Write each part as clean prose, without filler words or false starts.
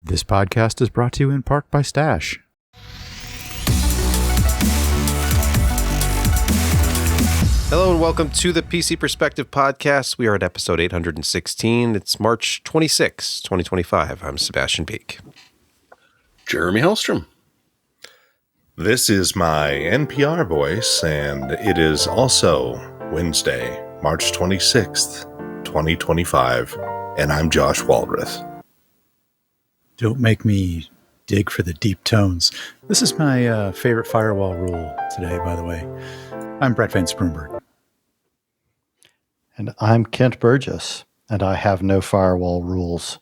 This podcast is brought to you in part by Stash. Hello and welcome to the PC Perspective Podcast. We are at episode 816. It's March 26, 2025. I'm Sebastian Peak. Jeremy Hellstrom. This is my NPR voice, and it is also Wednesday, March 26th, 2025, and I'm Josh Waldroth. Don't make me dig for the deep tones. This is my favorite firewall rule today, by the way. I'm Brett Van Spoonberg. And I'm Kent Burgess, and I have no firewall rules.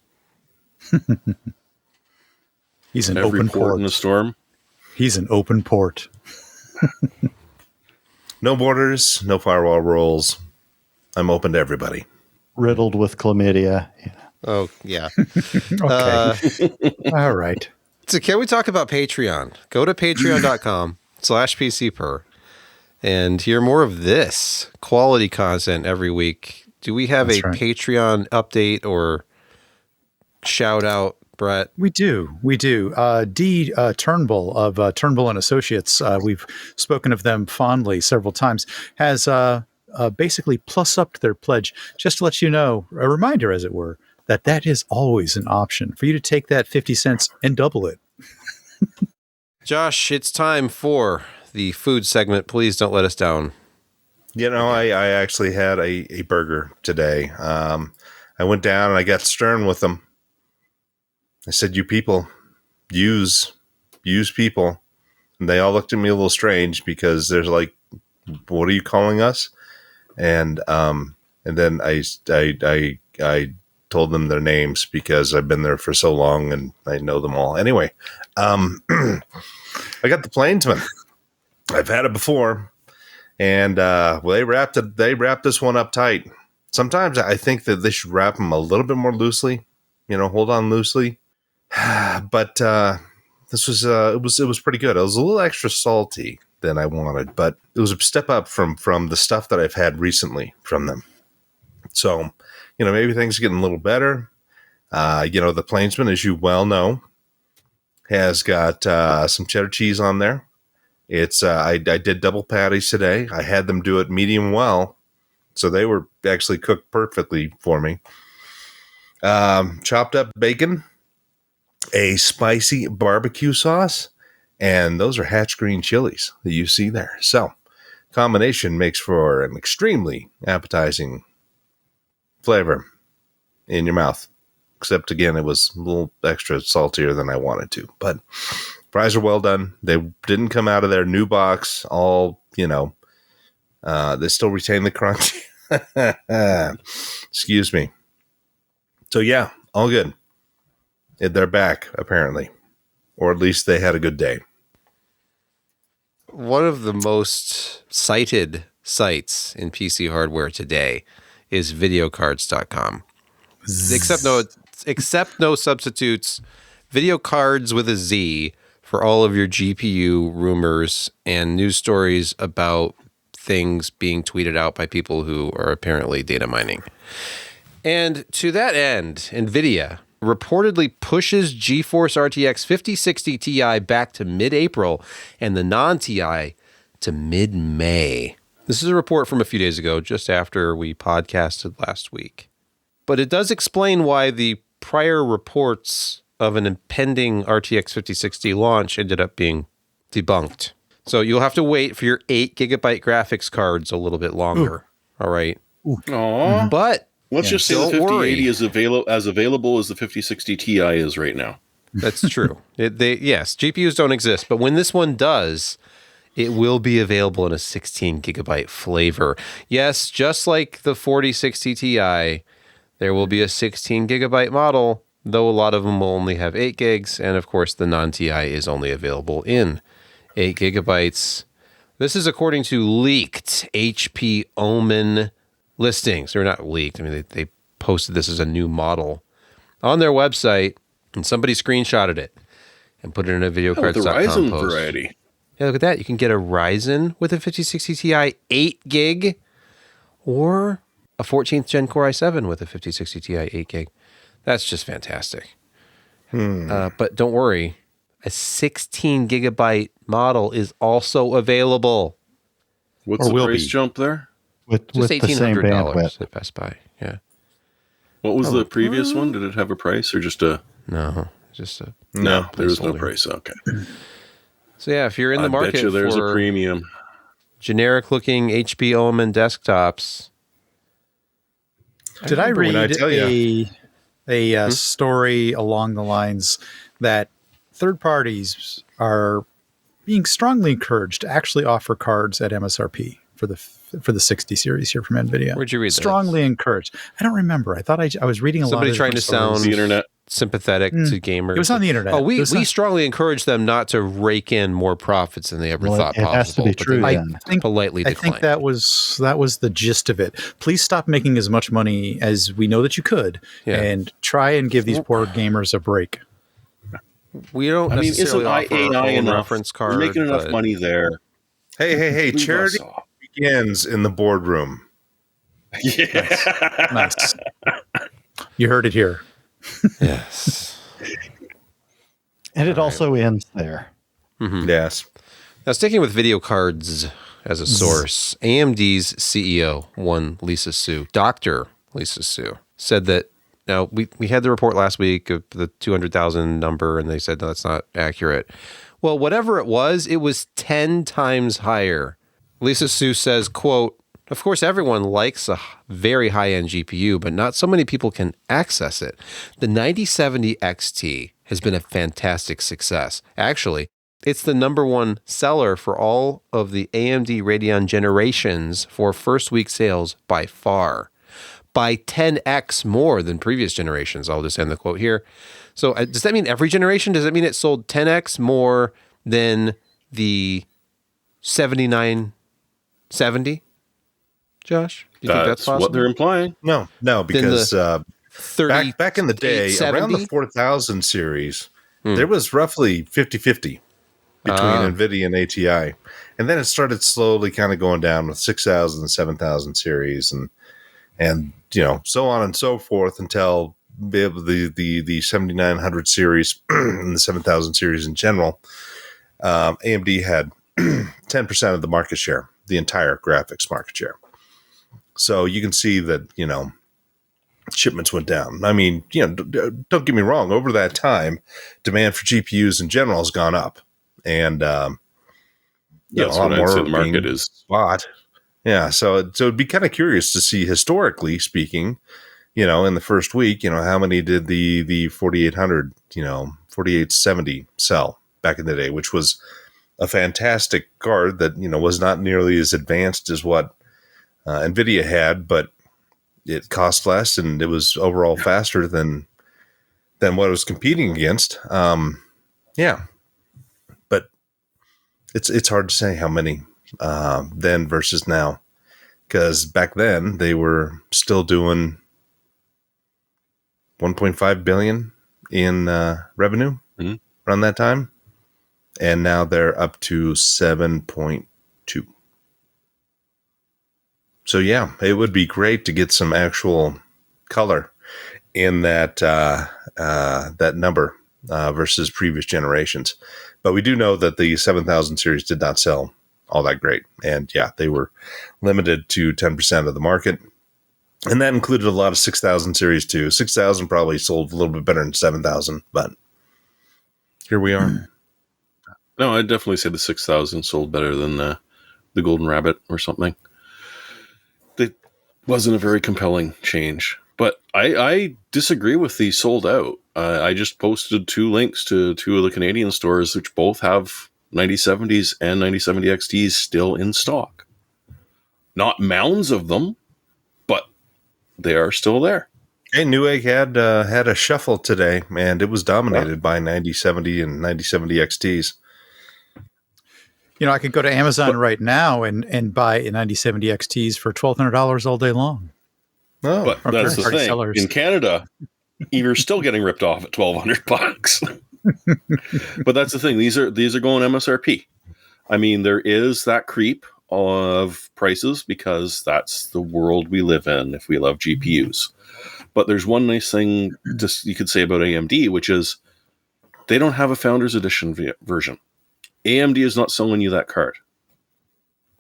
He's an Every open port in a storm. He's an open port. No borders, no firewall rules. I'm open to everybody. Riddled with chlamydia. Oh, yeah. Okay. All right. So can we talk about Patreon? Go to patreon.com/PCPer and hear more of this quality content every week. Do we have That's a right. Patreon update or shout out, Brett? We do. Dee Turnbull of Turnbull and Associates, we've spoken of them fondly several times, has basically plus-upped their pledge, just to let you know, a reminder, as it were, that is always an option for you to take that 50 cents and double it. Josh, it's time for the food segment. Please don't let us down. You know, I actually had a burger today. I went down and I got stern with them. I said, you people, use people. And they all looked at me a little strange because there's like, what are you calling us? And then I told them their names because I've been there for so long and I know them all. Anyway, I got the Plainsman. I've had it before, and they wrapped this one up tight. Sometimes I think that they should wrap them a little bit more loosely, hold on loosely. But this was it was pretty good. It was a little extra salty than I wanted, but it was a step up from the stuff that I've had recently from them. So, maybe things are getting a little better. The Plainsman, as you well know, has got some cheddar cheese on there. It's I did double patties today. I had them do it medium well, so they were actually cooked perfectly for me. Chopped up bacon, a spicy barbecue sauce, and those are Hatch green chilies that you see there. So, combination makes for an extremely appetizing flavor in your mouth. Except, again, it was a little extra saltier than I wanted to. But fries are well done. They didn't come out of their new box all, they still retain the crunch. Excuse me. So, yeah, all good. They're back, apparently. Or at least they had a good day. One of the most cited sites in PC hardware today is videocards.com. Except no substitutes. Video cards with a Z for all of your GPU rumors and news stories about things being tweeted out by people who are apparently data mining. And to that end, NVIDIA reportedly pushes GeForce RTX 5060 Ti back to mid-April and the non-Ti to mid-May. This is a report from a few days ago, just after we podcasted last week. But it does explain why the prior reports of an impending RTX 5060 launch ended up being debunked. So you'll have to wait for your 8 gigabyte graphics cards a little bit longer. All right. Aww. But let's just say the 5080 is available as the 5060 Ti is right now. That's true. Yes, GPUs don't exist, but when this one does, it will be available in a 16 gigabyte flavor. Yes, just like the 4060 Ti, there will be a 16 gigabyte model, though a lot of them will only have 8 gigs, and of course the non-Ti is only available in 8 gigabytes. This is according to leaked HP Omen listings. They're not leaked. I mean, they posted this as a new model on their website, and somebody screenshotted it and put it in a videocards.com the Ryzen post. variety. Yeah, look at that. You can get a Ryzen with a 5060 Ti 8 gig or a 14th Gen Core i7 with a 5060 Ti 8 gig. That's just fantastic. But don't worry, a 16 gigabyte model is also available. What's the price jump there? With Just the same $1,800 bandwidth. at Best Buy. Yeah. What was the previous one? Did it have a price or just a? No, just a. No, there was no placeholder. price. Okay. So yeah, if you're in the market bet you there's for a premium. generic looking HP OMN desktops. Did I read I tell a story along the lines that third parties are being strongly encouraged to actually offer cards at MSRP for the 60 series here from NVIDIA? Where'd you read that? Strongly encouraged. I don't remember. I thought I was reading a lot Somebody of trying to different stories. sound The internet. sympathetic to gamers. It was on the internet. Oh, we It was strongly encourage them not to rake in more profits than they ever thought It possible. has to be but true. they Then. politely I decline. think that was the gist of it. Please stop making as much money as we know that you could, and try and give these poor gamers a break. We don't I mean, necessarily isn't offer IA our own enough? reference card. We're making enough but- money there. Hey! Leave Charity us off. begins in the boardroom. Yeah. Nice. You heard it here. Yes. And it also ends there. Yes. Now, sticking with video cards as a source, AMD's CEO, Dr. Lisa Su, said that, now, we had the report last week of the 200,000 number, and they said, no, that's not accurate. Well, whatever it was 10 times higher. Lisa Su says, quote, of course, everyone likes a very high-end GPU, but not so many people can access it. The 9070 XT has been a fantastic success. Actually, it's the number one seller for all of the AMD Radeon generations for first week sales by far. By 10x more than previous generations. I'll just end the quote here. So does that mean every generation? Does that mean it sold 10x more than the 7970? Josh, do you think that's possible? What they're implying. No, because back in the day, 3870? around the 4000 series, there was roughly 50-50 between NVIDIA and ATI. And then it started slowly kind of going down with 6000 and 7000 series and so on and so forth until the 7900 series and the 7000 series in general. AMD had 10% of the market share, the entire graphics market share. So you can see that, shipments went down. I mean, don't get me wrong. Over that time, demand for GPUs in general has gone up. And, a lot more the market is bought. Yeah. So it'd be kind of curious to see, historically speaking, in the first week, how many did the 4800, 4870 sell back in the day, which was a fantastic card that, was not nearly as advanced as what NVIDIA had, but it cost less and it was overall faster than what it was competing against. But it's hard to say how many then versus now, because back then they were still doing 1.5 billion in revenue around that time, and now they're up to 7.2. So yeah, it would be great to get some actual color in that that number versus previous generations. But we do know that the 7000 series did not sell all that great, and they were limited to 10% of the market, and that included a lot of 6000 series too. 6000 probably sold a little bit better than 7000, but here we are. No, I'd definitely say the 6000 sold better than the Golden Rabbit or something. It wasn't a very compelling change, but I disagree with the sold out. I just posted 2 links to 2 of the Canadian stores, which both have 9070s and 9070 XTs still in stock. Not mounds of them, but they are still there. Hey, Newegg had a shuffle today, and it was dominated by 9070 and 9070 XTs. I could go to Amazon right now and buy a 9070 XTs for $1,200 all day long. Oh, But that's the Party thing. sellers. In Canada, you're still getting ripped off at $1,200. But that's the thing. These are going MSRP. I mean, there is that creep of prices because that's the world we live in if we love GPUs. But there's one nice thing you could say about AMD, which is They don't have a Founders Edition version. AMD is not selling you that card.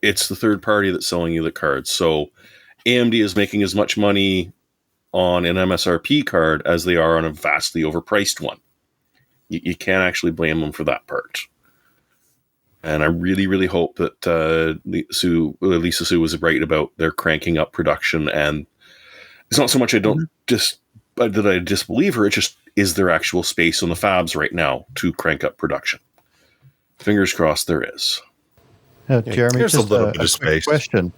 It's the third party that's selling you the card. So AMD is making as much money on an MSRP card as they are on a vastly overpriced one. You can't actually blame them for that part. And I really, really hope that Lisa Su was right about their cranking up production. And it's not so much that I disbelieve her. It just is there actual space on the fabs right now to crank up production. Fingers crossed there is. Jeremy, Here's just a little bit of quick space. question.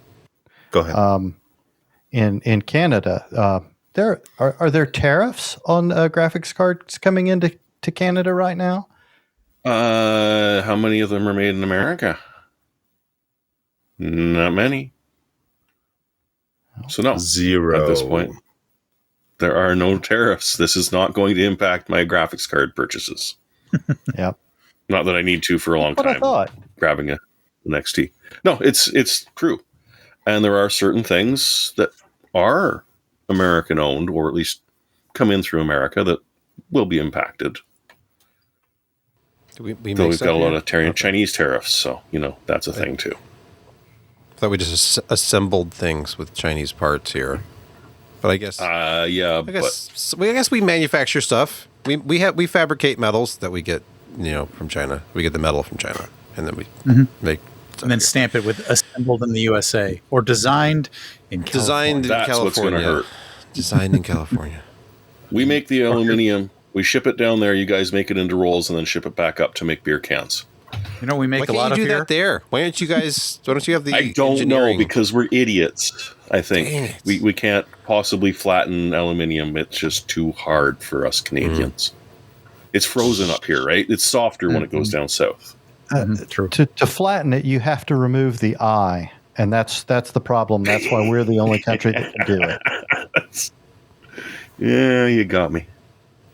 Go ahead. In Canada, are there tariffs on graphics cards coming into Canada right now? How many of them are made in America? Not many. So no. 0 at this point. There are no tariffs. This is not going to impact my graphics card purchases. Yep. Not that I need to for a long What time. I thought. Grabbing an XT. No, it's true. And there are certain things that are American owned, or at least come in through America, that will be impacted. We Though we've got a lot of Chinese tariffs, so that's a thing too. I thought we just assembled things with Chinese parts here, but I guess I guess we manufacture stuff. We fabricate metals that we get from China. We get the metal from China, and then we make and then stamp it with assembled in the USA or designed in California. Designed in That's California. what's going to hurt. Designed in California. We make the aluminum. We ship it down there. You guys make it into rolls and then ship it back up to make beer cans. We make a lot of Why can't you do here. that there? Why don't you guys? Why don't you have the? I don't engineering? know, because we're idiots. I think Dang it. we can't possibly flatten aluminum. It's just too hard for us Canadians. It's frozen up here, right? It's softer when it goes down south. True. To flatten it, you have to remove the eye, and that's the problem. That's why we're the only country that can do it. Yeah, you got me.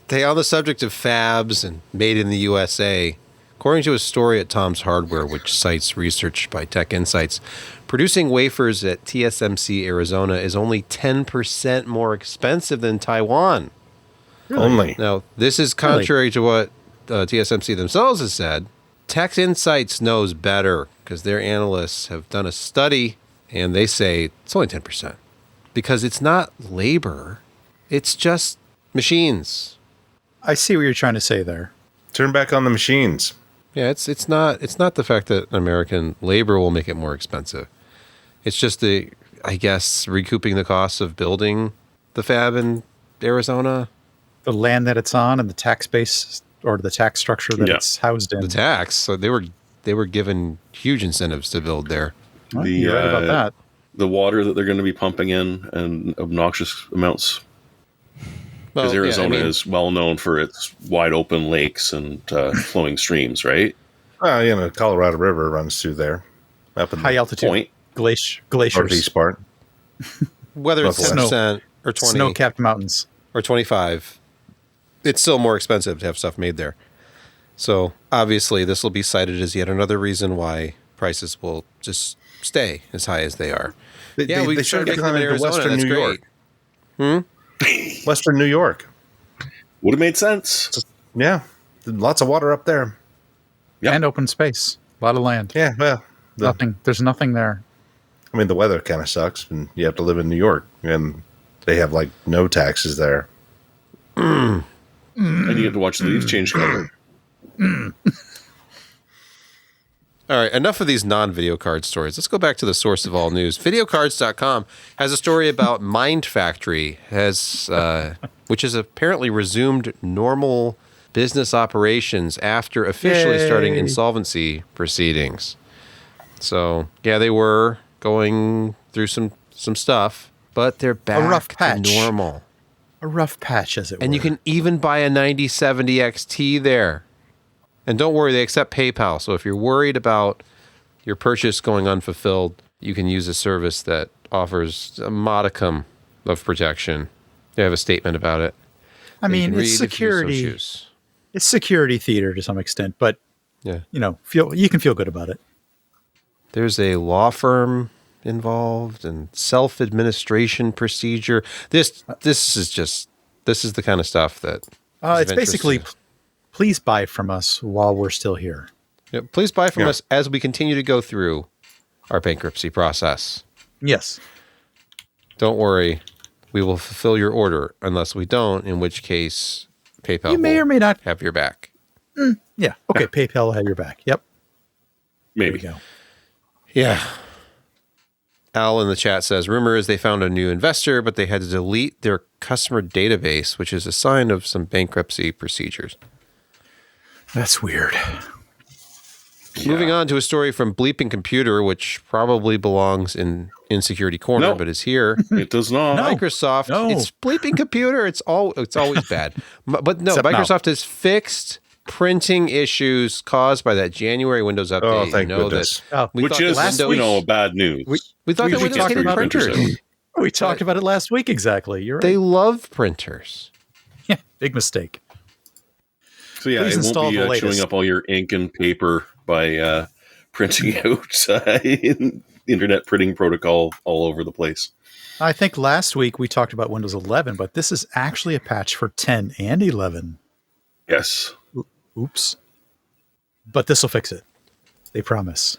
Hey, on the subject of fabs and made in the USA, according to a story at Tom's Hardware, which cites research by Tech Insights, producing wafers at TSMC Arizona is only 10% more expensive than Taiwan. Only. Now, this is contrary to what TSMC themselves has said. Tech Insights knows better because their analysts have done a study and they say it's only 10% because it's not labor. It's just machines. I see what you're trying to say there. Turn back on the machines. Yeah, it's not the fact that American labor will make it more expensive. It's just I guess recouping the costs of building the fab in Arizona. The land that it's on and the tax base or the tax structure that it's housed in. The tax. So they were given huge incentives to build there. Well, you're right about that. The water that they're going to be pumping in and obnoxious amounts. Because Arizona is well known for its wide open lakes and flowing streams, right? Colorado River runs through there. Up in High altitude glaciers. northeast part. Whether it's Northwest. 10% or 20 Snow-capped mountains. or 25, it's still more expensive to have stuff made there. So obviously this will be cited as yet another reason why prices will just stay as high as they are. They we should get them in into Arizona. Western That's New great. York. Western New York. Would have made sense. Yeah. Lots of water up there. Yep. And open space. A lot of land. Yeah, well. Nothing. There's nothing there. I mean, the weather kind of sucks, and you have to live in New York, and they have, no taxes there. And you get to watch the leaves change color. All right, enough of these non-video card stories. Let's go back to the source of all news. Videocards.com has a story about Mindfactory, which has apparently resumed normal business operations after officially starting insolvency proceedings. So, yeah, they were going through some stuff, but they're back rough to patch. normal. A rough patch, as it were. And you can even buy a 9070 XT there. And don't worry, they accept PayPal. So if you're worried about your purchase going unfulfilled, you can use a service that offers a modicum of protection. They have a statement about it. I mean, You can it's read if you so security. choose. It's security theater to some extent, but Yeah. you can feel good about it. There's a law firm involved and self-administration procedure. This is the kind of stuff that is of It's interest basically to- please buy from us while we're still here. Yeah, please buy from us as we continue to go through our bankruptcy process. Yes. Don't worry. We will fulfill your order unless we don't, in which case PayPal You may or may not have your back. Yeah. Okay. PayPal will have your back. Yep. Maybe. There you go. Yeah. Al in the chat says, rumor is they found a new investor, but they had to delete their customer database, which is a sign of some bankruptcy procedures. That's weird. Moving on to a story from Bleeping Computer, which probably belongs in Insecurity Corner, No. but is here. It does not. Microsoft, it's Bleeping Computer. It's always bad. But no, Except Microsoft has fixed printing issues caused by that January Windows update. Oh, thank goodness. Which is, bad news. We thought we that Windows talked hated about printers. We talked about it last week. Exactly. You're right. They love printers. Yeah. Big mistake. So yeah, Please it install won't the be latest. chewing up all your ink and paper by printing out internet printing protocol all over the place. I think last week we talked about Windows 11, but this is actually a patch for 10 and 11. Yes. Oops. But this will fix it. They promise.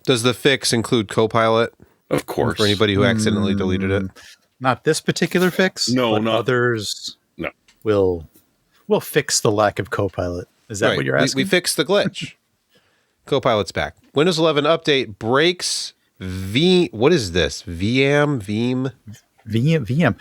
Does the fix include Copilot? Of course. For anybody who accidentally deleted it? Not this particular fix. No, but not others. No. Will fix the lack of Copilot. Is that what you're asking? We fixed the glitch. Copilot's back. Windows 11 update breaks what is this? VEAM? VEEAM.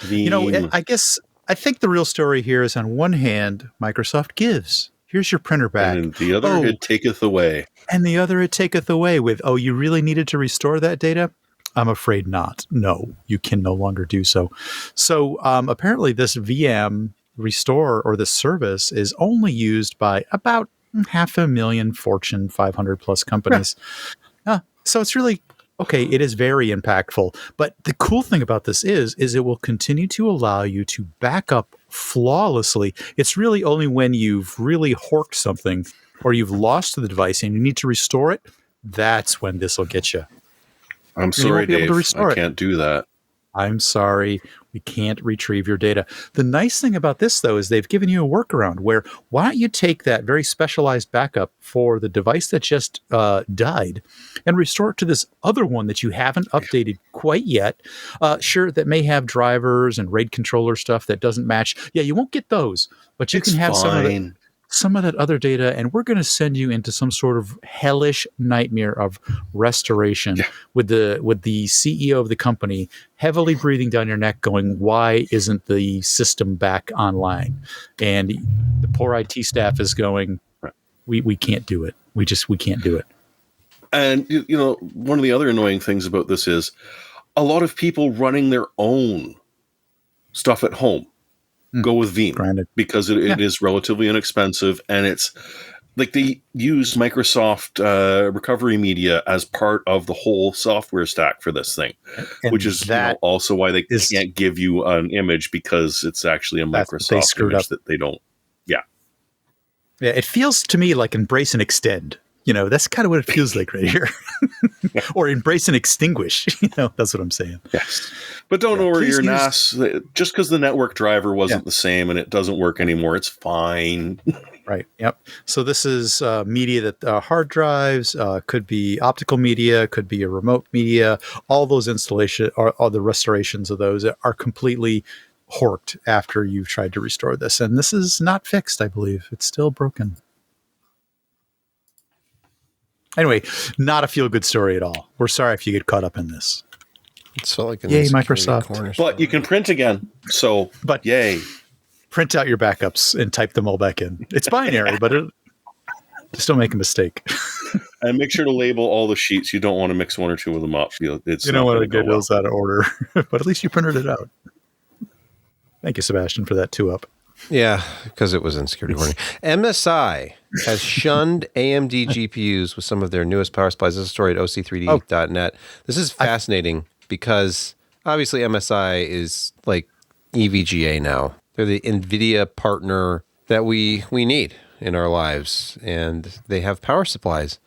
You know, I think the real story here is on one hand, Microsoft gives. Here's your printer back. And the other it taketh away. And the other it taketh away with, you really needed to restore that data? I'm afraid not. No, you can no longer do so. So apparently this VEAM restore or this service is only used by about 500,000 Fortune 500 plus companies. So it's really, okay, it is very impactful. But the cool thing about this is it will continue to allow you to back up flawlessly. It's really only when you've really horked something or you've lost the device and you need to restore it, that's when this will get you. I'm sorry, Dave. I it. can't do that. I'm sorry, we can't retrieve your data. The nice thing about this, though, is they've given you a workaround where why don't you take that very specialized backup for the device that just died and restore it to this other one that you haven't updated quite yet. Sure, that may have drivers and RAID controller stuff that doesn't match. Yeah, you won't get those, but you can have some of that other data, and we're going to send you into some sort of hellish nightmare of restoration with the CEO of the company heavily breathing down your neck going, why isn't the system back online? And the poor IT staff is going, we can't do it. We can't do it. And, you know, one of the other annoying things about this is a lot of people running their own stuff at home go with VEEAM. Granted. Because it is relatively inexpensive, and it's like they use Microsoft recovery media as part of the whole software stack for this thing, which is also why they can't give you an image because it's actually a Microsoft image that they don't. Yeah, it feels to me like embrace and extend. You know, that's kind of what it feels like right here. Or embrace and extinguish. You know, that's what I'm saying. Yes. But don't worry your NAS. Just because the network driver wasn't the same and it doesn't work anymore, it's fine. Right. Yep. So this is media that hard drives, could be optical media, could be a remote media. All those installation or all the restorations of those are completely horked after you've tried to restore this. And this is not fixed, I believe. It's still broken. Anyway, not a feel-good story at all. We're sorry if you get caught up in this. It's felt like yay, Microsoft. But you can print again. So, yay. Print out your backups and type them all back in. It's binary, but just don't make a mistake. And make sure to label all the sheets. You don't want to mix one or two of them up. You don't want to get those out of order. But at least you printed it out. Thank you, Sebastian, for that 2-up. Yeah, because it was in security warning. MSI has shunned AMD GPUs with some of their newest power supplies. This is a story at OC3D.net. This is fascinating because obviously MSI is like EVGA now. They're the NVIDIA partner that we need in our lives. And they have power supplies.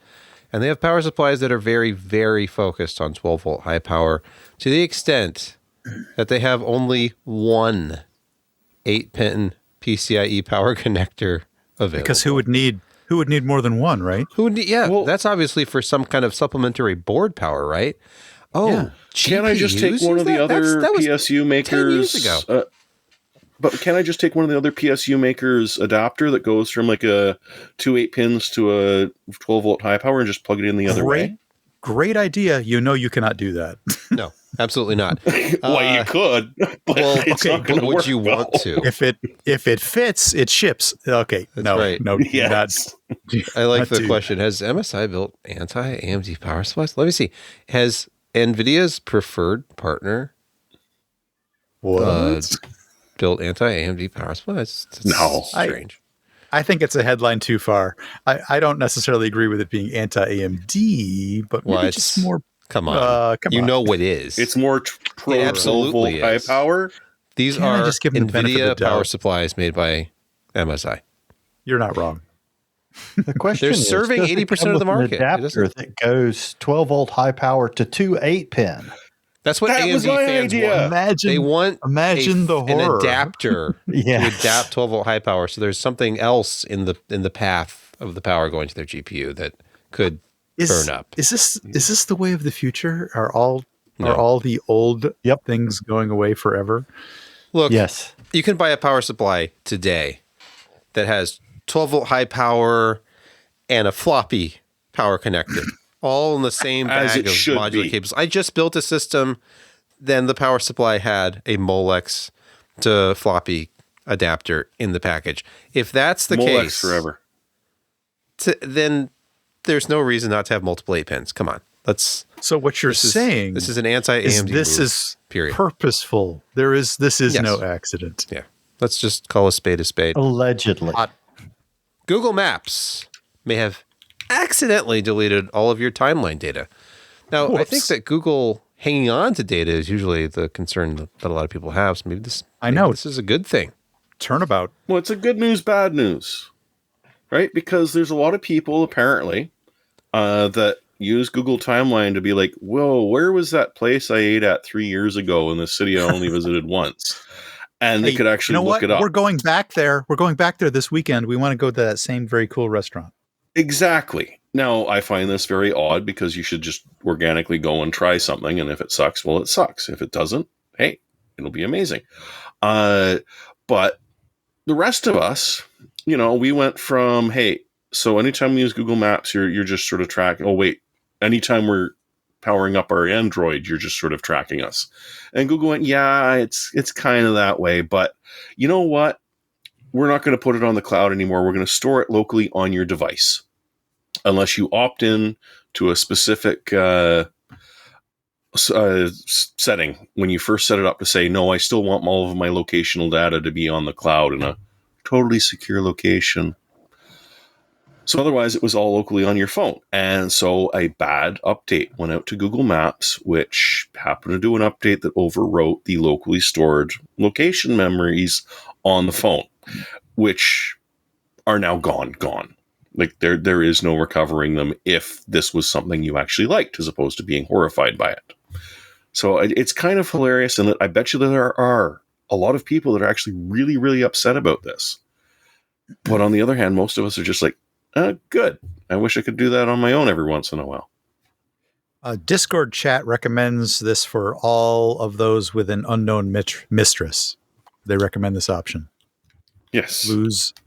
And they have power supplies that are very, very focused on 12-volt high power to the extent that they have only one 8-pin PCIe power connector available. Because who would need more than one, right? Who would need, yeah, Well- that's obviously for some kind of supplementary board power, right? Oh, Yeah. Can I just take GPUs one use of the that? other That was PSU 10 makers? years ago. But can I just take one of the other PSU makers adapter that goes from like a 2 8-pins to a 12-volt high power and just plug it in the other way? Great idea. You know you cannot do that. No, absolutely not. Well, you could. But well, it's okay, not gonna But would work you well. want to? if it fits, it ships. Okay, That's no, right. no, Yes. I like not the do question. Has MSI built anti-AMD power supplies? Let me see. Has NVIDIA's preferred partner What? built anti-AMD power supplies? That's No. strange. I think it's a headline too far. I don't necessarily agree with it being anti-AMD, but Well, maybe it's- just more. Come on. Come you on. know what is. It's more pro It 12 absolutely volt high is. power. These Can't I are just give them the benefit of NVIDIA the power doubt? supplies made by MSI. You're not wrong. The question They're is, serving does it 80% come of the with an market. It adapter doesn't- that goes 12-volt high power to 2 8-pin. That's what That AMD was my fans idea. want. Imagine, They want imagine the an horror. adapter Yes. to adapt 12 volt high power. So there's something else in the path of the power going to their GPU that could burn up. Is this the way of the future? Are all No. the old Yep. things going away forever? Look, Yes. you can buy a power supply today that has 12 volt high power and a floppy power connector, all in the same As bag it of should modular be. cables. I just built a system. Then the power supply had a Molex to floppy adapter in the package. If that's the Molex case, forever. then there's no reason not to have multiple 8 pins. Come on, So what you're this is saying this is an is anti-AMD this move, is period. purposeful. This is Yes. no accident. Yeah, let's just call a spade a spade. Allegedly. Google Maps may have accidentally deleted all of your timeline data. Now, I think Whoops. that Google hanging on to data is usually the concern that a lot of people have. So maybe this is a good thing. Turnabout. Well, it's a good news, bad news, right? Because there's a lot of people apparently that use Google Timeline to be like, "Whoa, where was that place I ate at 3 years ago in the city I only visited once?" And they Hey, could actually you know look what? it up. We're going back there. We're going back there this weekend. We want to go to that same very cool restaurant. Exactly. Now, I find this very odd because you should just organically go and try something, and if it sucks, well, it sucks. If it doesn't, hey, it'll be amazing. But the rest of us, we went from, hey, so anytime we use Google Maps, you're just sort of tracking. Oh, wait, anytime we're powering up our Android, you're just sort of tracking us. And Google went, yeah, it's kind of that way, but you know what? We're not going to put it on the cloud anymore. We're going to store it locally on your device. Unless you opt in to a specific setting when you first set it up to say, no, I still want all of my locational data to be on the cloud in a totally secure location. So otherwise, it was all locally on your phone. And so a bad update went out to Google Maps, which happened to do an update that overwrote the locally stored location memories on the phone, which are now gone. Like there is no recovering them if this was something you actually liked, as opposed to being horrified by it. So it's kind of hilarious, and I bet you that there are a lot of people that are actually really, really upset about this. But on the other hand, most of us are just like, good. I wish I could do that on my own every once in a while. Discord chat recommends this for all of those with an unknown mistress. They recommend this option. Yes.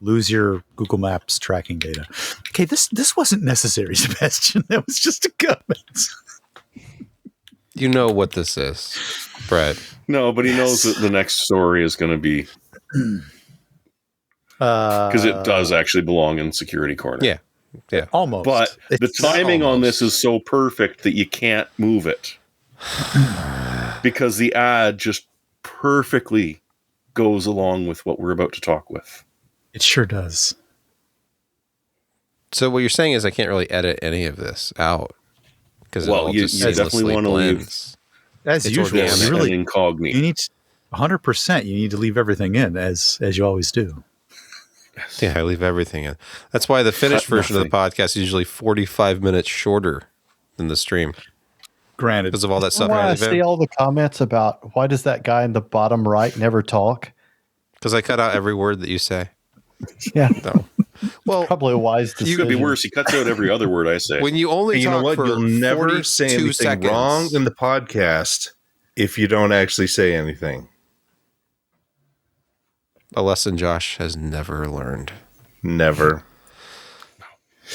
Lose your Google Maps tracking data. Okay, this wasn't necessary, Sebastian. That was just a comment. You know what this is, Brett. No, but he knows that the next story is going to be because it does actually belong in Security Corner. Yeah. Almost. But the It's not timing on almost. this is so perfect that you can't move it because the ad just perfectly goes along with what we're about to talk with. It sure does. So what you're saying is I can't really edit any of this out because Well, it all you just definitely seamlessly wanna leave- blends. As It's usual, organic. you really And Incogni. you need 100%. You need to leave everything in as you always do. Yeah, I leave everything in. That's why the finished Cut version of the podcast is usually 45 minutes shorter than the stream Granted, because of all that stuff. Why I see all the comments about why does that guy in the bottom right never talk? Because I cut out every word that you say. Yeah. No. Well, Probably a wise It decision. could be worse. He cuts out every other word I say. when you only And you know talk what? for You'll never 42 say anything seconds. wrong in the podcast if you don't actually say anything. A lesson Josh has never learned. Never.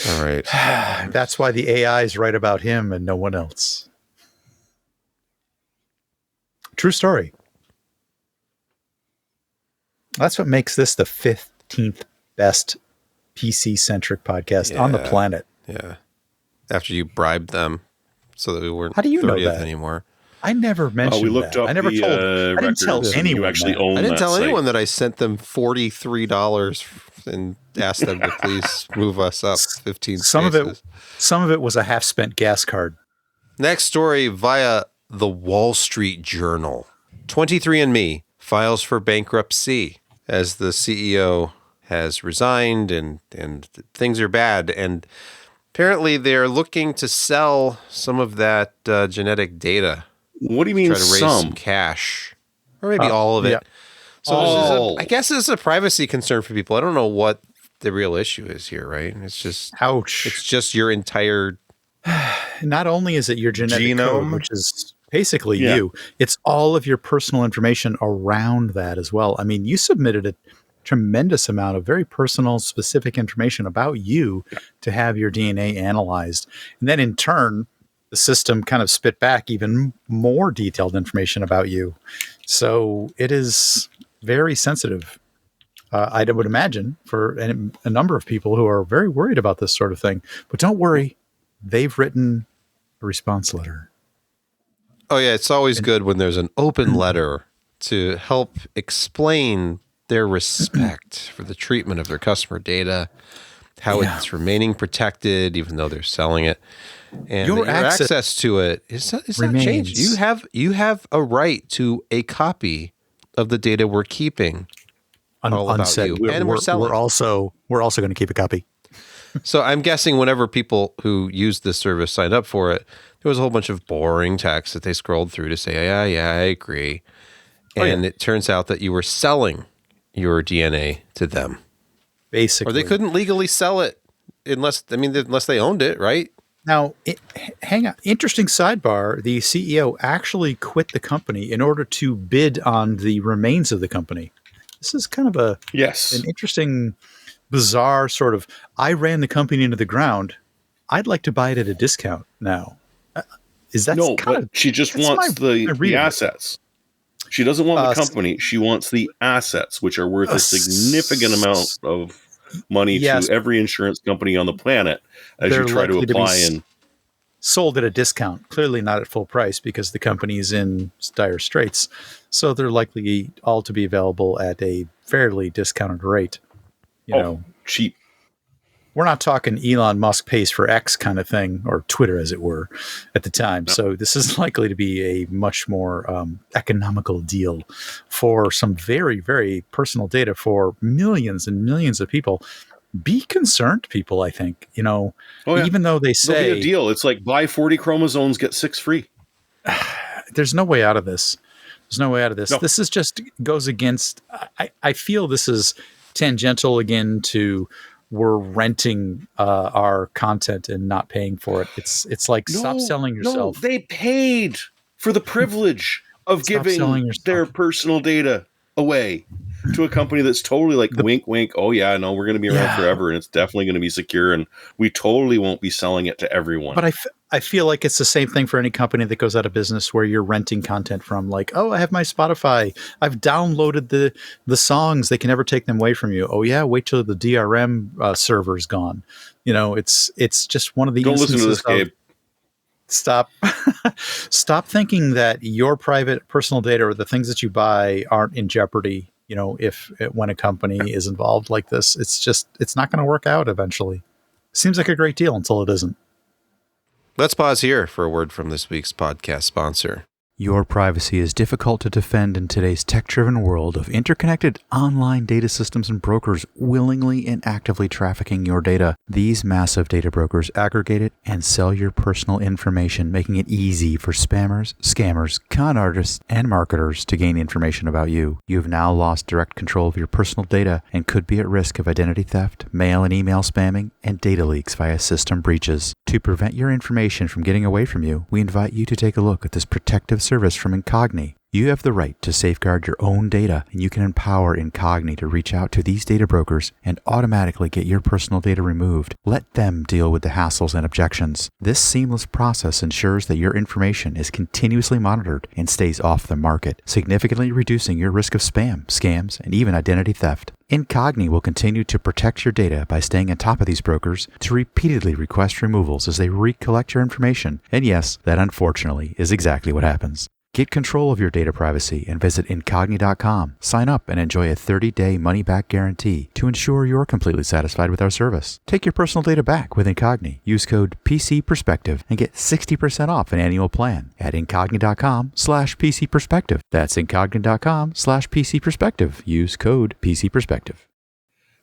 All right. That's why the AIs write about him and no one else. True story. That's what makes this the 15th best PC-centric podcast on the Yeah. planet. Yeah. After you bribed them so that we weren't How do you know 30th that? anymore. I never mentioned we looked that. up I never the told. I didn't tell records, and anyone you actually that. own I didn't that tell site. anyone that I sent them $43 and asked them to please move us up 15 Some spaces. of it was a half-spent gas card. Next story via the Wall Street Journal. 23andMe files for bankruptcy as the CEO has resigned and things are bad. And apparently they're looking to sell some of that genetic data. What do you mean Try to raise some some? cash. Or maybe all of it. yeah. So All. I guess it's a privacy concern for people. I don't know what the real issue is here, right? It's Ouch. just your entire Not only is it your genetic Genome? code, which is basically Yeah. you, it's all of your personal information around that as well. I mean, you submitted a tremendous amount of very personal, specific information about you to have your DNA analyzed. And then in turn, the system kind of spit back even more detailed information about you. So it is very sensitive. I would imagine for a number of people who are very worried about this sort of thing. But don't worry, they've written a response letter. Oh yeah, it's always good when there's an open letter to help explain their respect for the treatment of their customer data, how Yeah. it's remaining protected even though they're selling it, and Your that your access access to it is not remains. changed. You have a right to a copy of the data we're keeping. All about Unsaid. you. And we're selling. We're also going to keep a copy. So I'm guessing whenever people who used this service signed up for it, there was a whole bunch of boring text that they scrolled through to say, yeah, I agree. And it turns out that you were selling your DNA to them. Basically. Or they couldn't legally sell it unless they owned it, right? Now, hang on. Interesting sidebar. The CEO actually quit the company in order to bid on the remains of the company. This is kind of Yes. an interesting, bizarre sort of, I ran the company into the ground. I'd like to buy it at a discount now. Is that No, kind but of, she just that's wants my the read of it. assets. She doesn't want the company. She wants the assets, which are worth a significant amount of money Yes. to every insurance company on the planet as They're you try to likely to be apply and sold at a discount, clearly not at full price because the company's in dire straits. So they're likely all to be available at a fairly discounted rate. You know, cheap. we're not talking Elon Musk pays for X kind of thing, or Twitter as it were, at the time. No. So this is likely to be a much more economical deal for some very, very personal data for millions and millions of people. Be concerned, people, I think, even though they There'll say be a deal. It's like buy 40 chromosomes, get 6 free. there's no way out of this. There's no way out of this. No. This is just goes against, I feel this is tangential again to we're renting our content and not paying for it. It's like stop selling yourself. No, they paid for the privilege of Stop giving selling yourself. their personal data away to a company that's totally like wink, wink. Oh yeah, no, we're going to be around forever, and it's definitely going to be secure, and we totally won't be selling it to everyone. But I feel like it's the same thing for any company that goes out of business where you're renting content from. Like, oh, I have my Spotify. I've downloaded the songs. They can never take them away from you. Oh yeah, wait till the DRM server's gone. It's just one of the Don't listen to this, Gabe. Stop thinking that your private personal data or the things that you buy aren't in jeopardy. When a company is involved like this, it's not going to work out eventually. Seems like a great deal until it isn't. Let's pause here for a word from this week's podcast sponsor. Your privacy is difficult to defend in today's tech-driven world of interconnected online data systems and brokers willingly and actively trafficking your data. These massive data brokers aggregate it and sell your personal information, making it easy for spammers, scammers, con artists, and marketers to gain information about you. You have now lost direct control of your personal data and could be at risk of identity theft, mail and email spamming, and data leaks via system breaches. To prevent your information from getting away from you, we invite you to take a look at this protective service from Incogni. You have the right to safeguard your own data, and you can empower Incogni to reach out to these data brokers and automatically get your personal data removed. Let them deal with the hassles and objections. This seamless process ensures that your information is continuously monitored and stays off the market, significantly reducing your risk of spam, scams, and even identity theft. Incogni will continue to protect your data by staying on top of these brokers to repeatedly request removals as they recollect your information. And yes, that unfortunately is exactly what happens. Get control of your data privacy and visit Incogni.com. Sign up and enjoy a 30-day money-back guarantee to ensure you're completely satisfied with our service. Take your personal data back with Incogni. Use code PCPerspective and get 60% off an annual plan at Incogni.com/PCPerspective. That's Incogni.com/PCPerspective. Use code PCPerspective.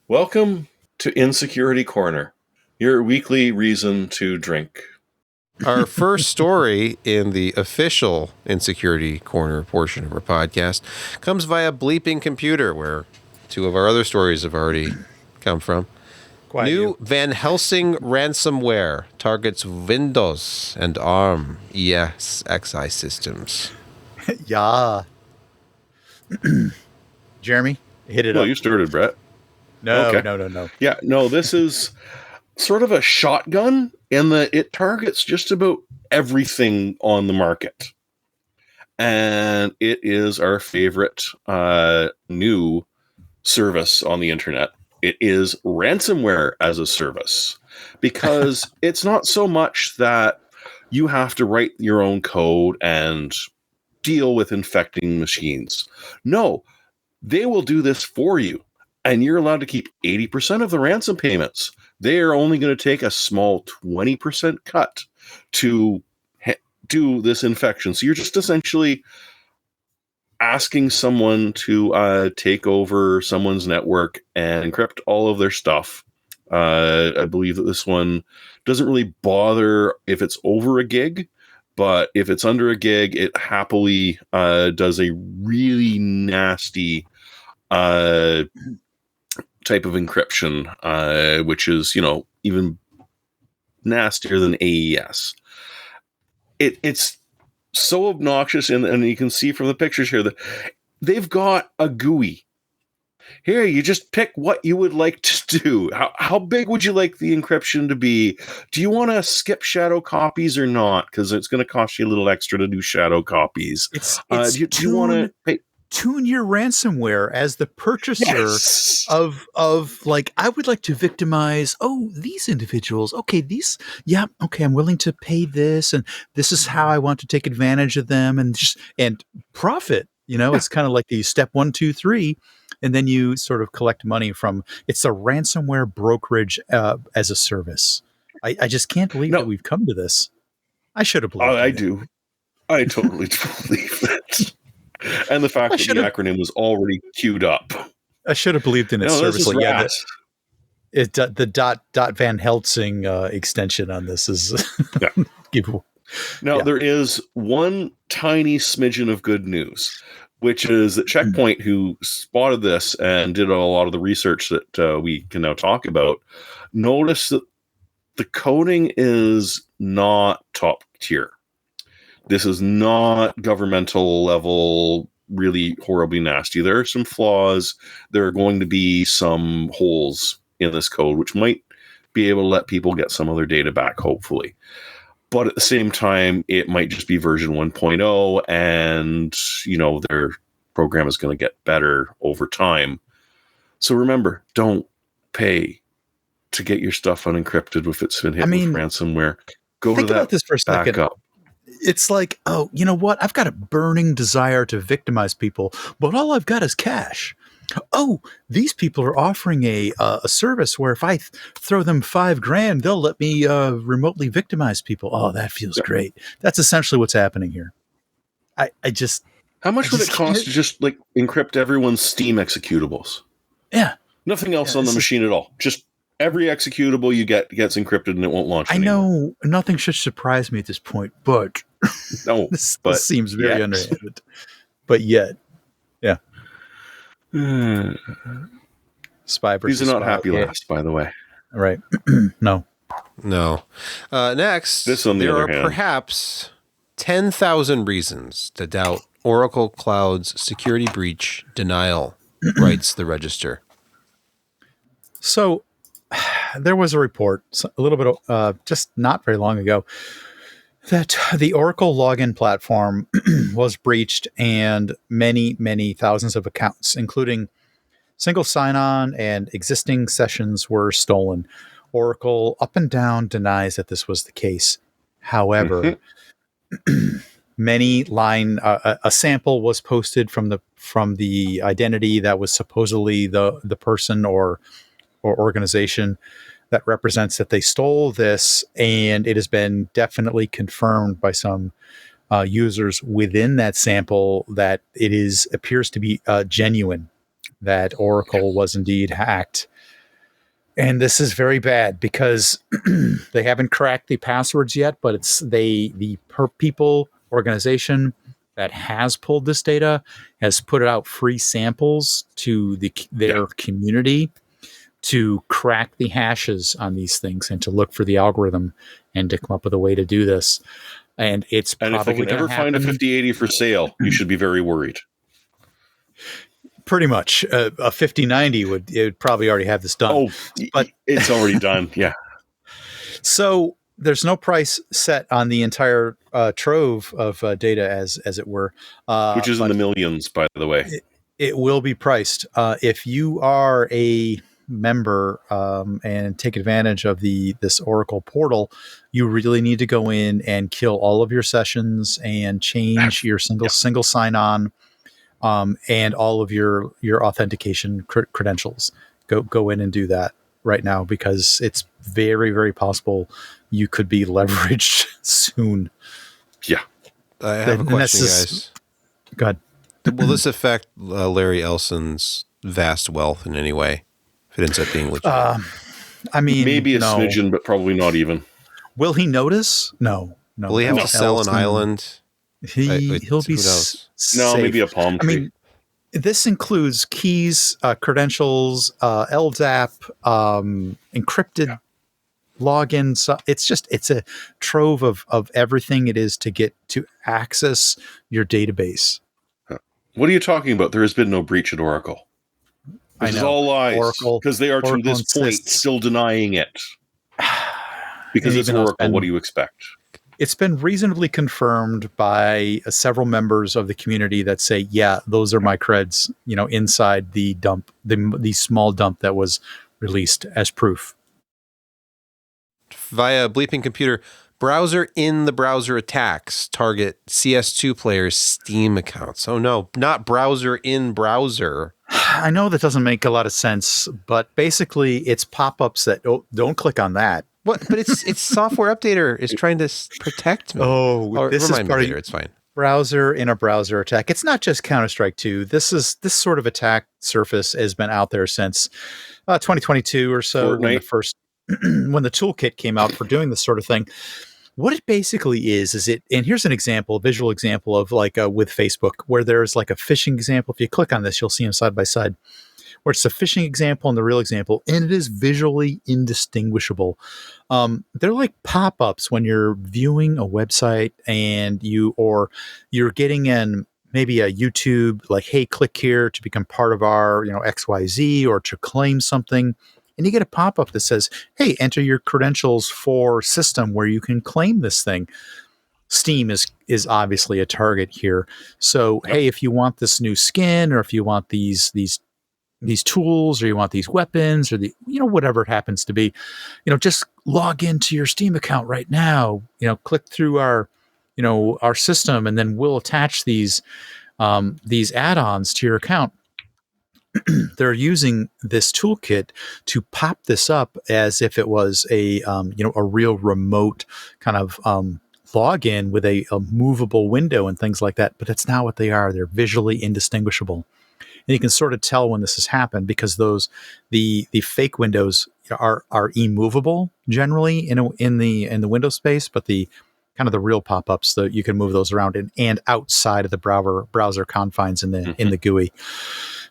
Welcome to Insecurity Corner, your weekly reason to drink. Our first story in the official Insecurity Corner portion of our podcast comes via Bleeping Computer, where two of our other stories have already come from. New Van Helsing ransomware targets Windows and ARM ESXi systems. Yeah. Jeremy, hit it No, up. you started, Brett. No, Okay. no. Yeah, no, this is sort of a shotgun in that it targets just about everything on the market. And it is our favorite new service on the internet. It is ransomware as a service, because it's not so much that you have to write your own code and deal with infecting machines. No, they will do this for you. And you're allowed to keep 80% of the ransom payments. They are only going to take a small 20% cut to do this infection. So you're just essentially asking someone to take over someone's network and encrypt all of their stuff. I believe that this one doesn't really bother if it's over a gig, but if it's under a gig, it happily does a really nasty type of encryption, which is, even nastier than AES. It's so obnoxious, and you can see from the pictures here that they've got a GUI. Here, you just pick what you would like to do. How big would you like the encryption to be? Do you want to skip shadow copies or not? Because it's going to cost you a little extra to do shadow copies. Do you want to pay? Tune your ransomware as the purchaser of like, I would like to victimize, these individuals. Okay, I'm willing to pay this, and this is how I want to take advantage of them and profit. It's kind of like the step 1, 2, 3, and then you sort of collect money from. It's a ransomware brokerage as a service. I just can't believe that we've come to this. I should have believed. I do. I totally believe it. And the fact that the acronym was already queued up. I should have believed in its service. The dot Van Helsing extension on this is Now, there is one tiny smidgen of good news, which is that Checkpoint, who spotted this and did a lot of the research that we can now talk about, noticed that the coding is not top tier. This is not governmental level, really horribly nasty. There are some flaws. There are going to be some holes in this code, which might be able to let people get some of their data back, hopefully. But at the same time, it might just be version 1.0, and, their program is going to get better over time. So remember, don't pay to get your stuff unencrypted if it's been hit with ransomware. Go to that about this for a second. backup. It's like, you know what? I've got a burning desire to victimize people, but all I've got is cash. These people are offering a service where if I throw them $5,000, they'll let me remotely victimize people. Oh, that feels great. That's essentially what's happening here. I just How much I would it just cost can't- to just like encrypt everyone's Steam executables? yeah. Nothing else Yeah, on the this is- machine at all. Just every executable you get gets encrypted and it won't launch I anymore. know nothing should surprise me at this point, but No, this but seems very yet. underhanded. But yet, yeah, spy versus These are not spy. happy Yeah, laughs, by the way. right. No. No. Next, This, on the there other are hand- perhaps 10,000 reasons to doubt Oracle Cloud's security breach denial, writes the Register. So there was a report a little bit just not very long ago that the Oracle login platform was breached and many thousands of accounts, including single sign-on and existing sessions, were stolen. Oracle up and down denies that this was the case. However, many line a sample was posted from the identity that was supposedly the person or organization that represents that they stole this, and it has been definitely confirmed by some users within that sample that it appears to be genuine, that Oracle was indeed hacked. And this is very bad because they haven't cracked the passwords yet, but it's the people organization that has pulled this data has put out free samples to their community to crack the hashes on these things and to look for the algorithm and to come up with a way to do this. And it's And if they probably can ever find a 5080 for sale, you should be very worried. pretty much a 5090 would probably already have this done. But it's already done. Yeah. So there's no price set on the entire trove of data, as it were, Which is in the millions, by the way. It will be priced. If you are a member and take advantage of this Oracle portal, you really need to go in and kill all of your sessions and change your single sign-on and all of your authentication credentials. Go in and do that right now, because it's very, very possible you could be leveraged soon. Yeah. I have a question, guys. Go ahead. Will this affect Larry Elson's vast wealth in any way if it ends up being legit? I mean, maybe a no. smidgen, but probably not even. Will he notice? No. Will he have to sell an island? He'll be who knows? No, safe. maybe a palm tree. I mean, this includes keys, credentials, LDAP, encrypted logins. It's a trove of everything it is to get to access your database. What are you talking about? There has been no breach at Oracle. This is all lies. Oracle, because they are to this point still denying it. Because it's Oracle. What do you expect? It's been reasonably confirmed by several members of the community that say, yeah, those are my creds, inside the dump, the small dump that was released as proof. Via Bleeping Computer, browser in the browser attacks target CS2 players' Steam accounts. Oh no, not browser in browser. I know that doesn't make a lot of sense, but basically it's pop-ups that don't click on that. What? But it's software updater is trying to protect me. This is part me later. It's fine. Browser in a browser attack. It's not just Counter-Strike 2. This sort of attack surface has been out there since 2022 or so, when when the toolkit came out for doing this sort of thing. What it basically is it, and here's an example, a visual example of with Facebook, where there's like a phishing example. If you click on this, you'll see them side by side, where it's a phishing example and the real example, and it is visually indistinguishable. They're like pop-ups when you're viewing a website and you're getting in maybe a YouTube, like, hey, click here to become part of our, XYZ, or to claim something. And you get a pop-up that says, hey, enter your credentials for system where you can claim this thing. Steam is obviously a target here. So, hey, if you want this new skin, or if you want these tools, or you want these weapons, or whatever it happens to be, just log into your Steam account right now, click through our system, and then we'll attach these add-ons to your account. They're using this toolkit to pop this up as if it was a real remote kind of log in with a movable window and things like that, but that's not what they are. They're visually indistinguishable. And you can sort of tell when this has happened because the fake windows are immovable generally in the window space, but the kind of the real pop-ups that you can move those around and outside of the browser confines in the GUI.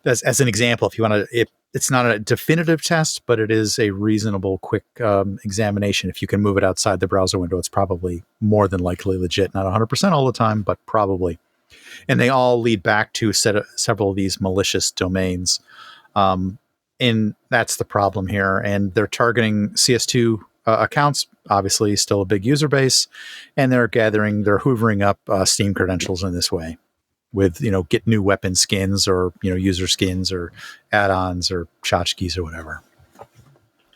As an example, if you want to, it's not a definitive test, but it is a reasonable, quick examination. If you can move it outside the browser window, it's probably more than likely legit. Not 100% all the time, but probably. And they all lead back to several of these malicious domains. And that's the problem here. And they're targeting CS2 accounts, obviously still a big user base, and they're hoovering up Steam credentials in this way with, get new weapon skins or, user skins or add-ons or tchotchkes or whatever.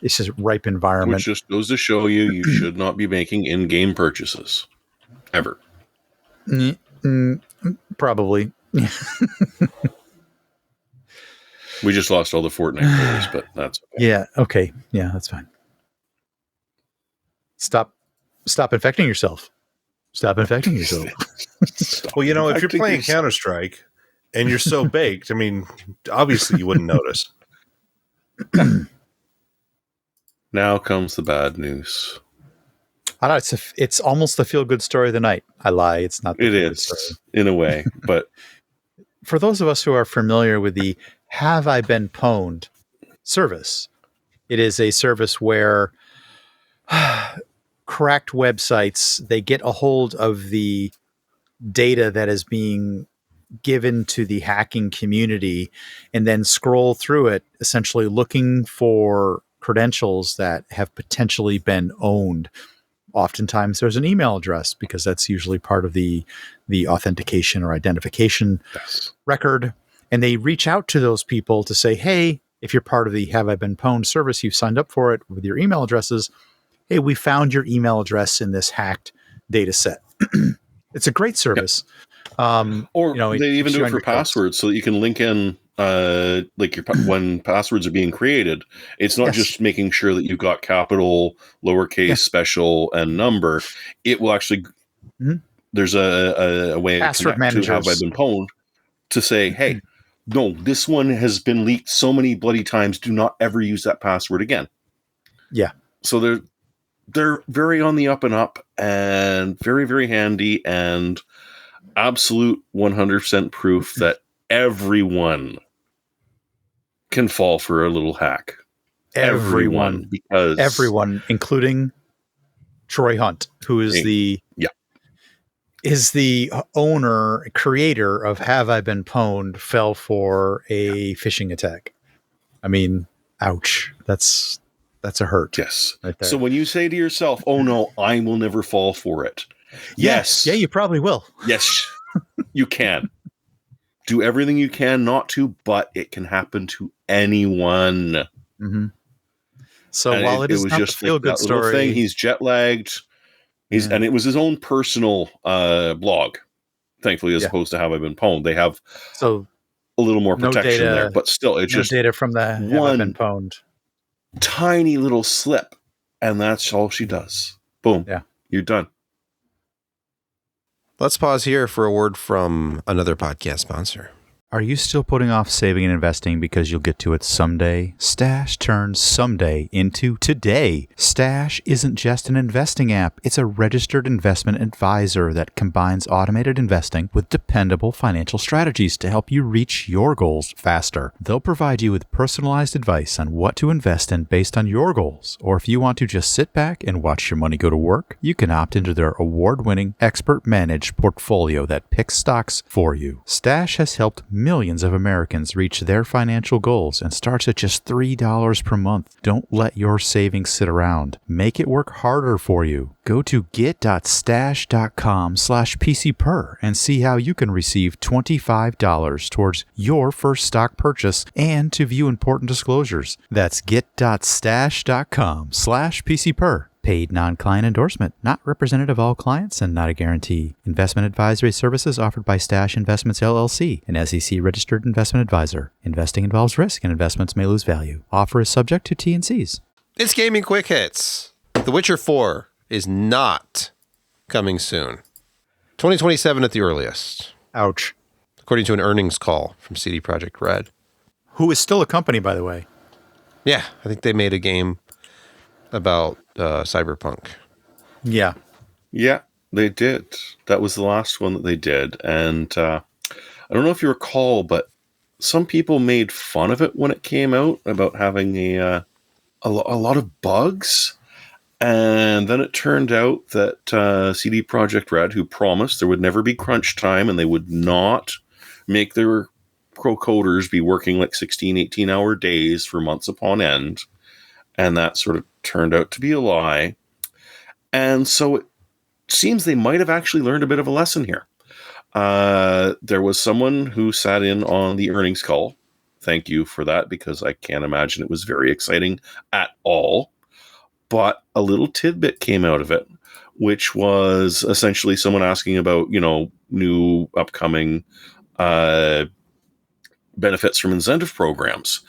It's just ripe environment. Which just goes to show you should not be making in-game purchases. Ever. Probably. We just lost all the Fortnite players, but that's okay. Yeah, okay. Yeah, that's fine. Stop infecting yourself. Stop infecting yourself. Well, if you're playing Counter-Strike and you're so baked, I mean, obviously you wouldn't notice. Now comes the bad news. I don't know, it's almost the feel-good story of the night. I lie. It's not the It is, in a way. But for those of us who are familiar with the Have I Been Pwned service, it is a service where cracked websites, they get a hold of the data that is being given to the hacking community and then scroll through it, essentially looking for credentials that have potentially been owned. Oftentimes there's an email address because that's usually part of the authentication or identification record. And they reach out to those people to say, hey, if you're part of the Have I Been Pwned service, you've signed up for it with your email addresses. Hey, we found your email address in this hacked data set. It's a great service. Or they even do it for passwords so that you can link in when passwords are being created. It's not just making sure that you've got capital, lowercase, special, and number. It will actually there's a way password managers. To Have I Been Pwned to say, hey, no, this one has been leaked so many bloody times. Do not ever use that password again. Yeah. So they're very on the up and up and very, very handy and absolute 100% proof that everyone can fall for a little hack. Everyone, including Troy Hunt, who is the creator of Have I Been Pwned, fell for a phishing attack. I mean, ouch. That's a hurt. Yes. Right there. So when you say to yourself, oh no, I will never fall for it. Yes. Yeah, you probably will. Yes, you can. Do everything you can not to, but it can happen to anyone. Mm-hmm. So and while it is not just a feel-good story, thing, he's jet lagged. And it was his own personal blog, thankfully, as opposed to Have I Been Pwned. They have a little more protection there, but still, it's just data from the Have I Been Pwned. Tiny little slip, and that's all she does. Boom. Yeah, you're done. Let's pause here for a word from another podcast sponsor. Are you still putting off saving and investing because you'll get to it someday? Stash turns someday into today. Stash isn't just an investing app. It's a registered investment advisor that combines automated investing with dependable financial strategies to help you reach your goals faster. They'll provide you with personalized advice on what to invest in based on your goals. Or if you want to just sit back and watch your money go to work, you can opt into their award-winning, expert-managed portfolio that picks stocks for you. Stash has helped millions of Americans reach their financial goals and starts at just $3 per month. Don't let your savings sit around. Make it work harder for you. Go to get.stash.com/PCPer and see how you can receive $25 towards your first stock purchase and to view important disclosures. That's get.stash.com/PCPer. Paid non-client endorsement, not representative of all clients and not a guarantee. Investment advisory services offered by Stash Investments LLC, an SEC-registered investment advisor. Investing involves risk and investments may lose value. Offer is subject to T&Cs. It's Gaming Quick Hits. The Witcher 4 is not coming soon. 2027 at the earliest, Ouch. according to an earnings call from CD Projekt Red. Who is still a company, by the way. Yeah, I think they made a game about cyberpunk. Yeah. Yeah, they did. That was the last one that they did. And I don't know if you recall, but some people made fun of it when it came out about having a lot of bugs. And then it turned out that CD Projekt Red, who promised there would never be crunch time and they would not make their pro coders be working like 16, 18-hour days for months upon end. And that sort of turned out to be a lie. And so it seems they might have actually learned a bit of a lesson here. There was someone who sat in on the earnings call. Thank you for that, because I can't imagine it was very exciting at all. But a little tidbit came out of it, which was essentially someone asking about, new upcoming benefits from incentive programs.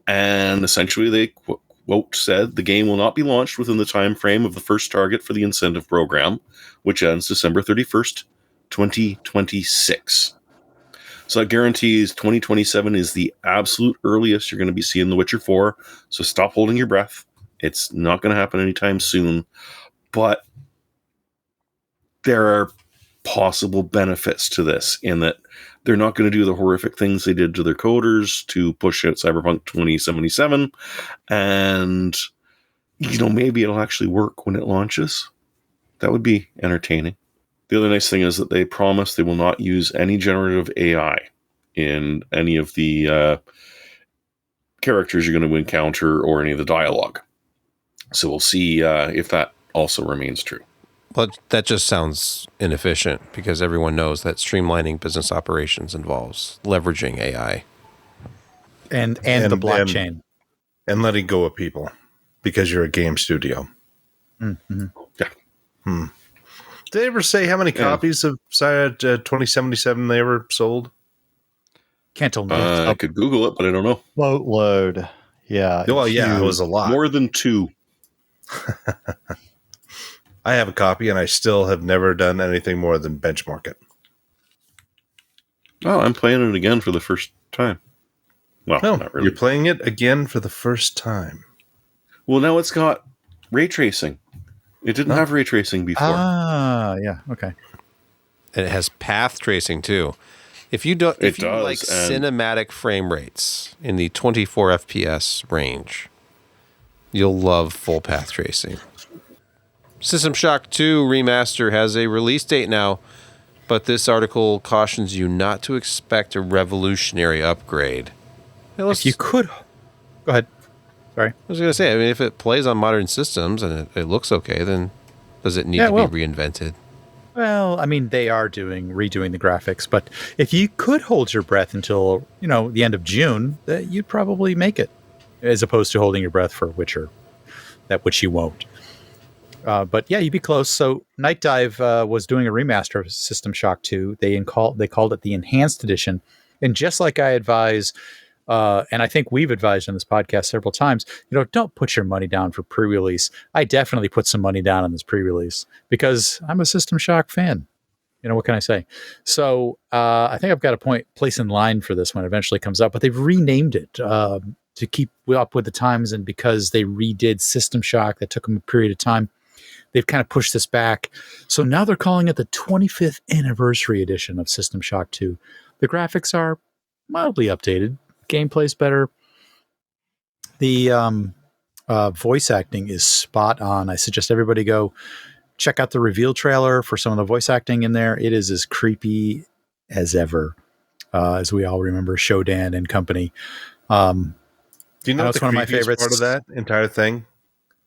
And essentially they quote said, the game will not be launched within the time frame of the first target for the incentive program, which ends December 31st, 2026. So that guarantees 2027 is the absolute earliest you're going to be seeing The Witcher 4. So stop holding your breath. It's not going to happen anytime soon. But there are possible benefits to this in that they're not going to do the horrific things they did to their coders to push out Cyberpunk 2077. And, maybe it'll actually work when it launches. That would be entertaining. The other nice thing is that they promise they will not use any generative AI in any of the characters you're going to encounter or any of the dialogue. So we'll see if that also remains true. But that just sounds inefficient because everyone knows that streamlining business operations involves leveraging AI. And the blockchain. And letting go of people because you're a game studio. Mm-hmm. Yeah. Did they ever say how many copies of Cyber 2077 they ever sold? Can't tell me. I could Google it, but I don't know. Boatload. Yeah. Well, yeah, it was a lot. More than 2. I have a copy, and I still have never done anything more than benchmark it. Oh, I'm playing it again for the first time. Well, No, not really. you're playing it again for the first time. Well, now it's got ray tracing. It didn't have ray tracing before. Yeah, okay. And it has path tracing too. If you like and cinematic frame rates in the 24 FPS range, you'll love full path tracing. System Shock 2 Remaster has a release date now, but this article cautions you not to expect a revolutionary upgrade. If you could... Go ahead. Sorry. I was going to say, if it plays on modern systems and it looks okay, then does it need to be reinvented? Well, they are redoing the graphics, but if you could hold your breath until, the end of June, you'd probably make it, as opposed to holding your breath for Witcher, which you won't. But yeah, you'd be close. So Night Dive was doing a remaster of System Shock 2. They called it the Enhanced Edition. And just like I advise, and I think we've advised on this podcast several times, don't put your money down for pre-release. I definitely put some money down on this pre-release because I'm a System Shock fan. What can I say? So I think I've got a place in line for this when it eventually comes up, but they've renamed it to keep up with the times. And because they redid System Shock, that took them a period of time, they've kind of pushed this back. So now they're calling it the 25th anniversary edition of System Shock 2. The graphics are mildly updated. Gameplay's better. The voice acting is spot on. I suggest everybody go check out the reveal trailer for some of the voice acting in there. It is as creepy as ever, as we all remember Shodan and company. Do you know it's one of my favorites part of that entire thing?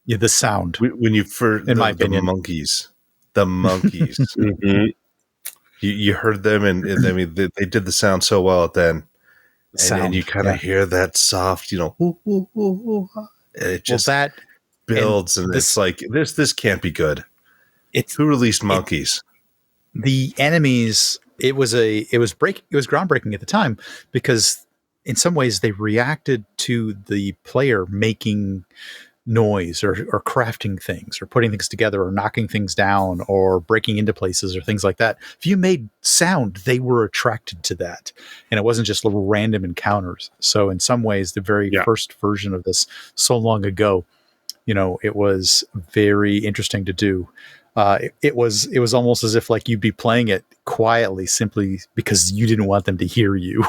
Yeah, the sound. When you first, in my opinion, the monkeys. Mm-hmm. You heard them, and they did the sound so well at then. And you kind of hear that soft, ooh, ooh, ooh, ooh. It just builds, and it's like this can't be good. Who released monkeys? The enemies. It was groundbreaking at the time because in some ways they reacted to the player making noise or crafting things or putting things together or knocking things down or breaking into places or things like that. If you made sound, they were attracted to that. And it wasn't just little random encounters. So in some ways, the very first version of this so long ago, it was very interesting to do. It was almost as if like you'd be playing it quietly simply because you didn't want them to hear you.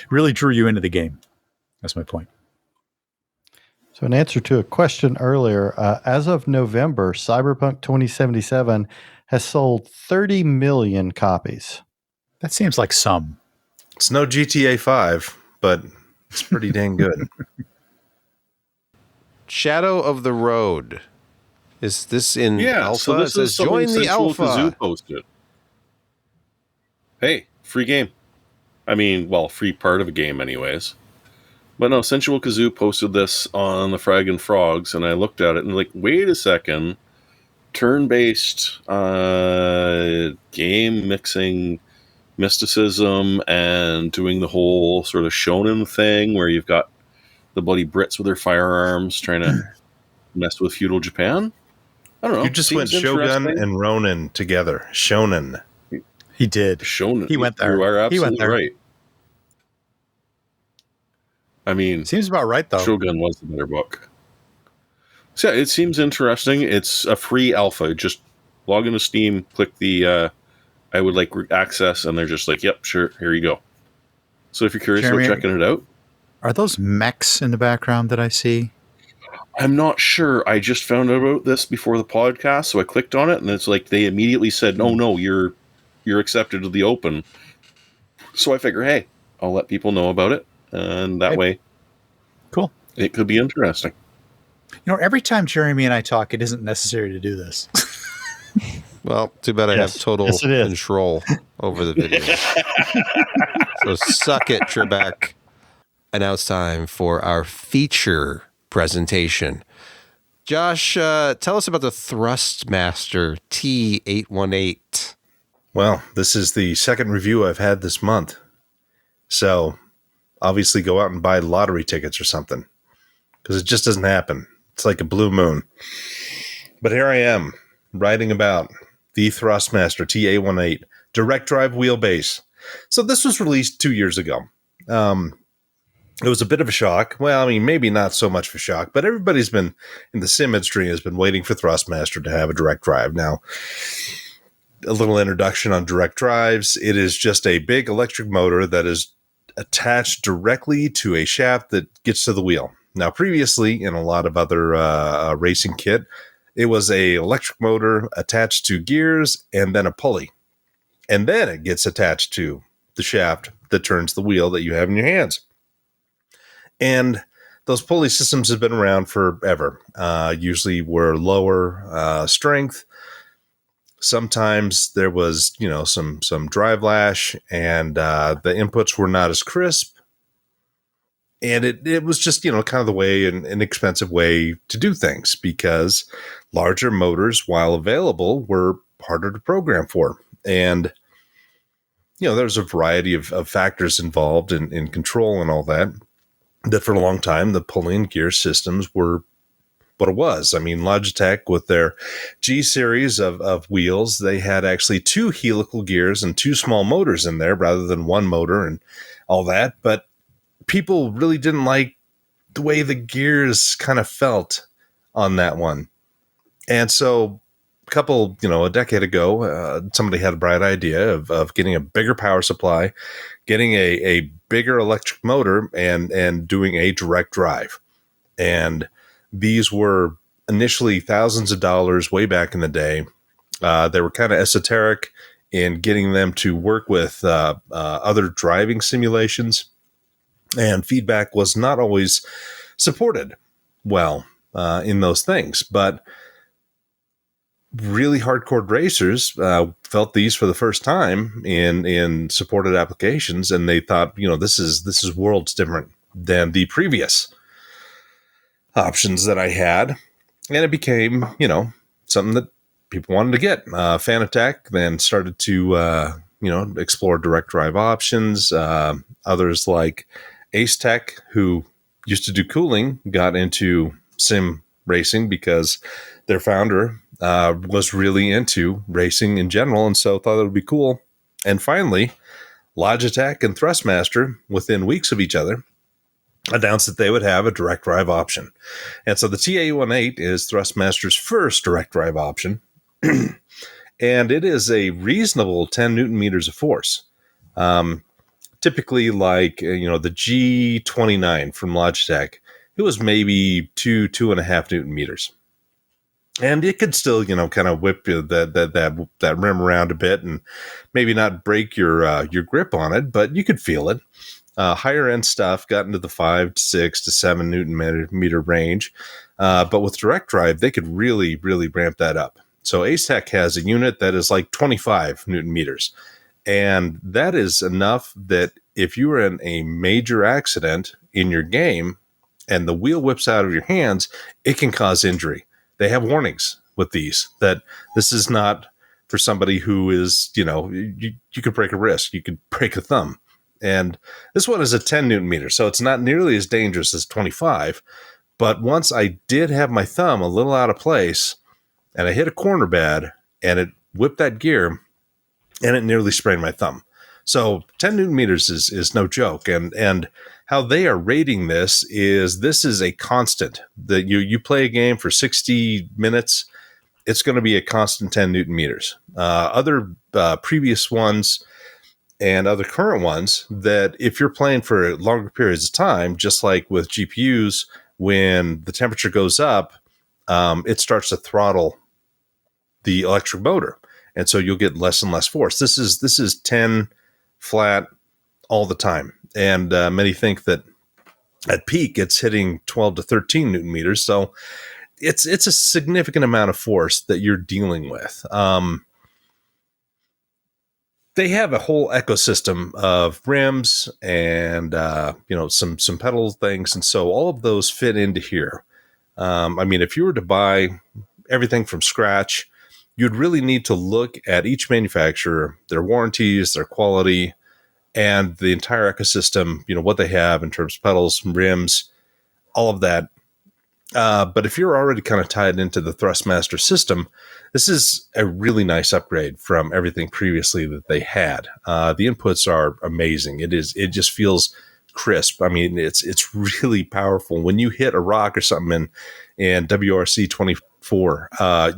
Really drew you into the game. That's my point. So in answer to a question earlier, as of November, Cyberpunk 2077 has sold 30 million copies. That seems like some. It's no GTA 5, but it's pretty dang good. Shadow of the Road. Is this in alpha? So this is join the alpha. Kazoo posted. Hey, free game. I mean, well, free part of a game anyways. But no, Sensual Kazoo posted this on the Frag and Frogs, and I looked at it and like, wait a second. Turn-based game mixing mysticism and doing the whole sort of shonen thing where you've got the bloody Brits with their firearms trying to mess with feudal Japan. I don't know. You just went Shogun and Ronin together. Shonen. He did. Shonen. He went there. You are absolutely he went there. Right. I mean, seems about right though. Shogun was the better book. So yeah, it seems interesting. It's a free alpha. Just log into Steam, click the I would like access, and they're just like, yep, sure, here you go. So if you're curious about checking it out. Are those mechs in the background that I see? I'm not sure. I just found out about this before the podcast, so I clicked on it, and it's like they immediately said, no, you're accepted to the open. So I figure, hey, I'll let people know about it, and that way, cool. It could be interesting. Every time Jeremy and I talk, it isn't necessary to do this. Well, too bad I have total control over the video. So suck it, Trebek. And now it's time for our feature presentation. Josh, tell us about the Thrustmaster T818. Well, this is the second review I've had this month. So obviously go out and buy lottery tickets or something, because it just doesn't happen. It's like a blue moon. But here I am writing about the Thrustmaster T818 direct drive wheelbase. So this was released 2 years ago. It was a bit of a shock. Well, I mean, maybe not so much of a shock, but everybody's been in the sim industry has been waiting for Thrustmaster to have a direct drive. Now, a little introduction on direct drives. It is just a big electric motor that is attached directly to a shaft that gets to the wheel. Now, previously, in a lot of other racing kit, it was a electric motor attached to gears and then a pulley. And then it gets attached to the shaft that turns the wheel that you have in your hands. And those pulley systems have been around forever. Usually were lower strength. Sometimes there was, some drive lash, and the inputs were not as crisp. And it was just, kind of the way, an inexpensive way to do things, because larger motors, while available, were harder to program for. And, there's a variety of factors involved in control and all that for a long time, the pulley and gear systems were what it was. I mean, Logitech with their G series of wheels, they had actually 2 helical gears and 2 small motors in there rather than 1 motor and all that. But people really didn't like the way the gears kind of felt on that one. And so a decade ago, somebody had a bright idea of getting a bigger power supply, getting a bigger electric motor, and doing a direct drive. And these were initially thousands of dollars way back in the day. They were kind of esoteric in getting them to work with other driving simulations, and feedback was not always supported well in those things. But really hardcore racers felt these for the first time in supported applications, and they thought, this is worlds different than the previous options that I had, and it became something that people wanted to get. Fanatec then started to explore direct drive options. Others like Ace Tech, who used to do cooling, got into sim racing because their founder was really into racing in general, and so thought it would be cool. And finally, Logitech and Thrustmaster, within weeks of each other, announced that they would have a direct drive option. And so the T818 is Thrustmaster's first direct drive option. And it is a reasonable 10 Newton meters of force. Typically like, the G29 from Logitech, it was maybe 2.5 Newton meters. And it could still, kind of whip that rim around a bit and maybe not break your grip on it, but you could feel it. Higher end stuff got into the 5 to 6 to 7 Newton meter range. But with direct drive, they could really, really ramp that up. So Acetech has a unit that is like 25 Newton meters. And that is enough that if you were in a major accident in your game and the wheel whips out of your hands, it can cause injury. They have warnings with these that this is not for somebody who is, you could break a wrist, you could break a thumb. And this one is a 10 Newton meter, so it's not nearly as dangerous as 25. But once I did have my thumb a little out of place and I hit a corner bad and it whipped that gear and it nearly sprained my thumb. So 10 Newton meters is no joke. And how they are rating this is a constant that you play a game for 60 minutes. It's going to be a constant 10 Newton meters. Other previous ones and other current ones that if you're playing for longer periods of time, just like with GPUs, when the temperature goes up, it starts to throttle the electric motor. And so you'll get less and less force. This is 10 flat all the time. And many think that at peak, it's hitting 12 to 13 Newton meters. So it's a significant amount of force that you're dealing with. They have a whole ecosystem of rims and, some pedal things. And so all of those fit into here. If you were to buy everything from scratch, you'd really need to look at each manufacturer, their warranties, their quality, and the entire ecosystem, what they have in terms of pedals, rims, all of that. But if you're already kind of tied into the Thrustmaster system, this is a really nice upgrade from everything previously that they had. The inputs are amazing. It just feels crisp. It's really powerful. When you hit a rock or something in WRC 24,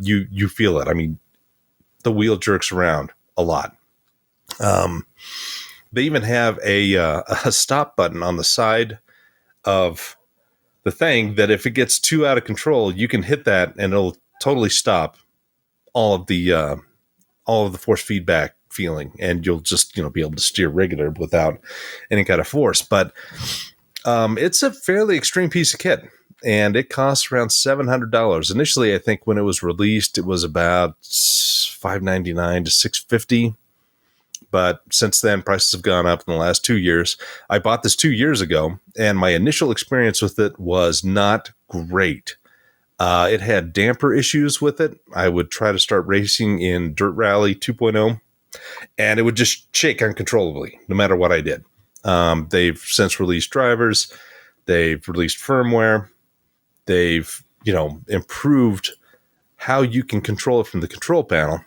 you feel it. The wheel jerks around a lot. They even have a stop button on the side of the thing that if it gets too out of control, you can hit that and it'll totally stop all of the force feedback feeling, and you'll just be able to steer regular without any kind of force. But it's a fairly extreme piece of kit, and it costs around $700. Initially, I think when it was released, it was about $599 to $650. But since then, prices have gone up in the last 2 years. I bought this 2 years ago, and my initial experience with it was not great. It had damper issues with it. I would try to start racing in Dirt Rally 2.0, and it would just shake uncontrollably, no matter what I did. They've since released drivers. They've released firmware. They've, improved how you can control it from the control panel.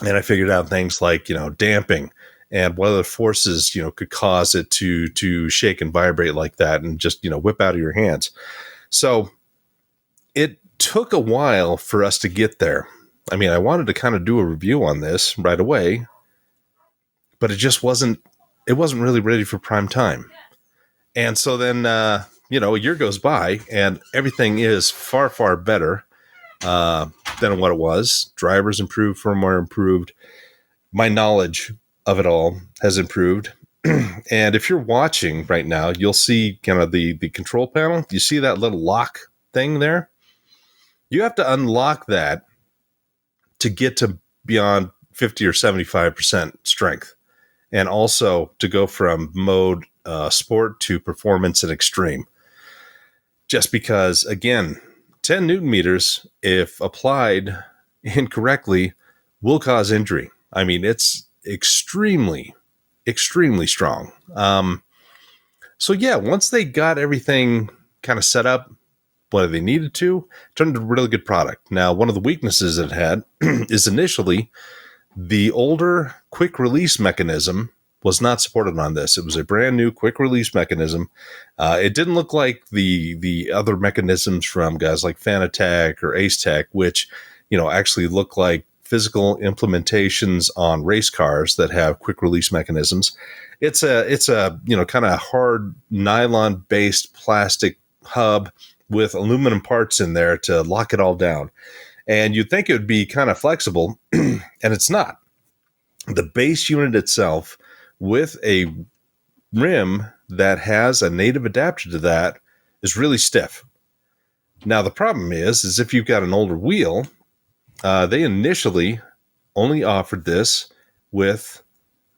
And I figured out things like, damping and what other forces, could cause it to shake and vibrate like that and just, whip out of your hands. So it took a while for us to get there. I wanted to kind of do a review on this right away, but it wasn't really ready for prime time. And so then, a year goes by and everything is far, far better than what it was. Drivers improved, firmware improved. My knowledge of it all has improved. And if you're watching right now, you'll see kind of the control panel. You see that little lock thing there? You have to unlock that to get to beyond 50 or 75% strength. And also to go from mode sport to performance and extreme. Just because, again, 10 Newton meters, if applied incorrectly, will cause injury. It's extremely, extremely strong. So yeah, once they got everything kind of set up whether they needed to, it turned into a really good product. Now, one of the weaknesses it had is initially the older quick release mechanism was not supported on this. It was a brand new quick release mechanism. It didn't look like the other mechanisms from guys like Fanatec or Acetec, which actually look like physical implementations on race cars that have quick release mechanisms. It's a kind of hard nylon based plastic hub with aluminum parts in there to lock it all down. And you'd think it would be kind of flexible, and it's not. The base unit itself with a rim that has a native adapter to that is really stiff. Now, the problem is if you've got an older wheel, they initially only offered this with